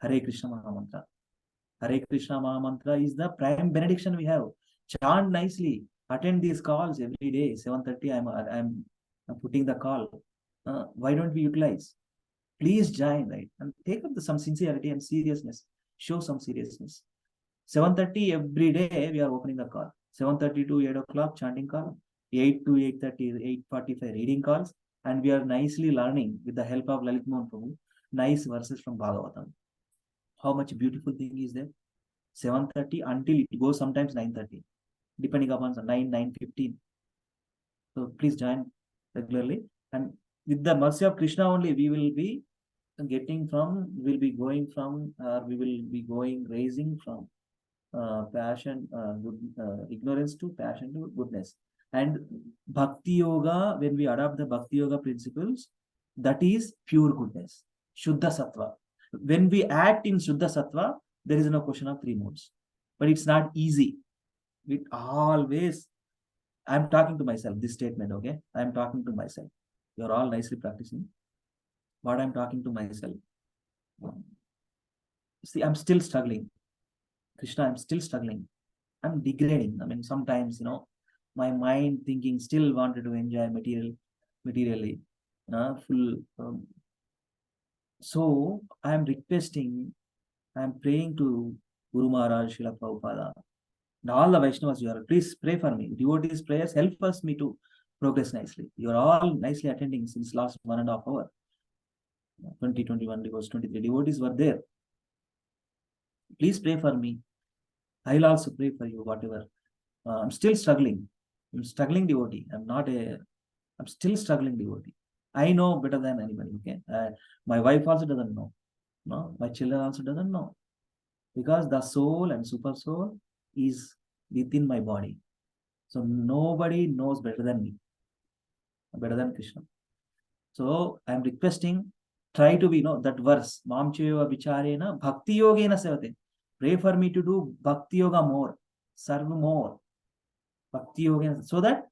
Hare Krishna Maha Mantra. Hare Krishna Maha Mantra is the prime benediction we have. Chant nicely, attend these calls every day. 7:30, I'm putting the call. Why don't we utilize? Please join, right? And take up some sincerity and seriousness. Show some seriousness. 7:30 every day we are opening the call. 7:30 to 8 o'clock chanting call. 8 to 8:30, 8:45 reading calls. And we are nicely learning with the help of Lalit Mohan Prabhu, nice verses from Bhagavatam. How much beautiful thing is there? 7:30 until it goes sometimes 9:30, depending upon 9:15. So please join regularly. And with the mercy of Krishna only, we will be raising from passion, ignorance to passion to goodness. And Bhakti Yoga, when we adopt the Bhakti Yoga principles, that is pure goodness, Shuddha Sattva. When we act in Shuddha Sattva, there is no question of 3 modes. But it's not easy. We always, I'm talking to myself, this statement, okay? I'm talking to myself. You're all nicely practicing. But I'm talking to myself. See, I'm still struggling. Krishna, I'm still struggling. I'm degrading. I mean, sometimes, my mind thinking still wanted to enjoy materially, full. So I'm requesting, I'm praying to Guru Maharaj, Srila Prabhupada, and all the Vaishnavas, you are, please pray for me. Devotees' prayers help me to progress nicely. You are all nicely attending since last 1.5 hours. 20, 21, 23 devotees were there. Please pray for me. I'll also pray for you, whatever. I'm still struggling. I'm struggling devotee. I'm still struggling devotee. I know better than anybody, okay? My wife also doesn't know. No, my children also doesn't know. Because the soul and super soul is within my body. So nobody knows better than me, better than Krishna. So I'm requesting, try to be, that verse, Mamcheva Vicharena Bhakti Yogena Sevate. Pray for me to do Bhakti Yoga more, serve more. Bhakti Yoga, so that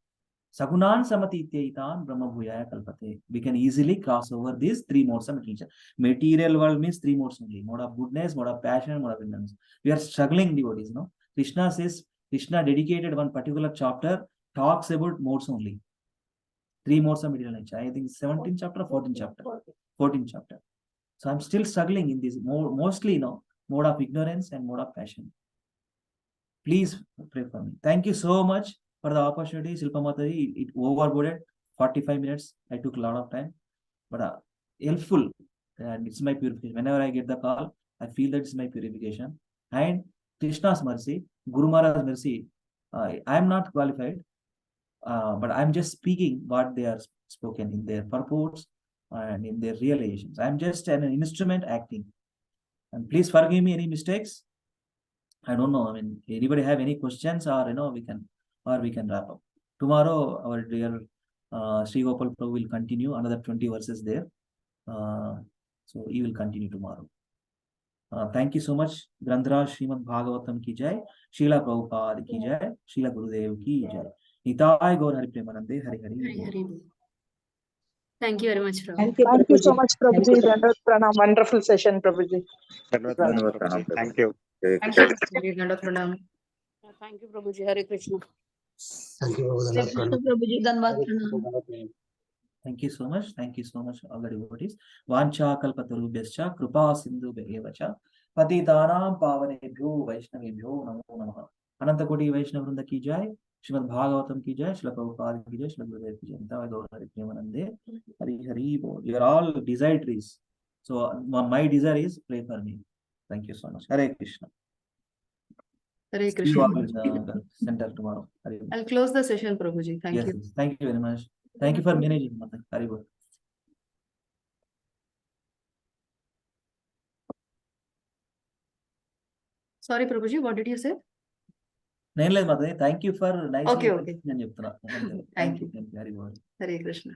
Sagunan Samatitaitan Brahma Bhuyaya Kalpate. We can easily cross over these 3 modes of material. Material world means 3 modes only. Mode of goodness, mode of passion, mode of ignorance. We are struggling devotees, no? Krishna says, Krishna dedicated one particular chapter, talks about modes only. 3 modes of material nature. I think 17th chapter, 14th chapter. 14th chapter. So I'm still struggling in this mostly, mode of ignorance and mode of passion. Please pray for me. Thank you so much for the opportunity, Shilpa Mataji. It overboarded 45 minutes. I took a lot of time, but helpful. And it's my purification. Whenever I get the call, I feel that it's my purification. And Krishna's mercy, Guru Maharaj's mercy. I am not qualified, but I'm just speaking what they are spoken in their purports and in their realizations. I'm just an instrument acting. And please forgive me any mistakes. I don't know. I mean, anybody have any questions, or we can wrap up. Tomorrow, our dear Sri Gopal Prabhu will continue another 20 verses there. So he will continue tomorrow. Thank you so much. Grandhara Srimad Bhagavatam ki jai, Srila Prabhupada ki jai, Srila Gurudev ki jai. Nitai Gaur Hari Premanande, Hari Hari. Thank you very much, Prabhu. Thank you so much, Prabhuji. Dandavat Pranam. Wonderful session, Prabhuji. Thank you. Thank you, Prabhuji. Dandavat Pranam. Thank you, Prabhuji. Hare Krishna. Thank you, Prabhuji. Dhanwad Pranam. Thank you so much. Thank you so much, all the devotees. Vancha kalpatarubhyascha kripa sindhu evacha patitanam pavanebhyo vaishnavebhyo namo namaha. Ananta Koti Vaishnava Vrinda ki jai, Srimad Bhagavatam ki jai, Srila Prabhupada ki jai, Srila Gurudev ki jai. Nitai Gaur Hari Premanande, Hari Hari Bol. You are all desiratories. So my desire is pray for me. Thank you so much. Hare Krishna. Hare See you all Krishna. in the center tomorrow. Hare Bol. I'll close the session, Prabhuji. Thank Yes, you. yes. Thank you very much. Thank you for managing. Hare Bol. Sorry, Prabhuji, what did you say? Thank you for nicely. Okay. Thank you. Thank you. Hare Bol. Hare Krishna.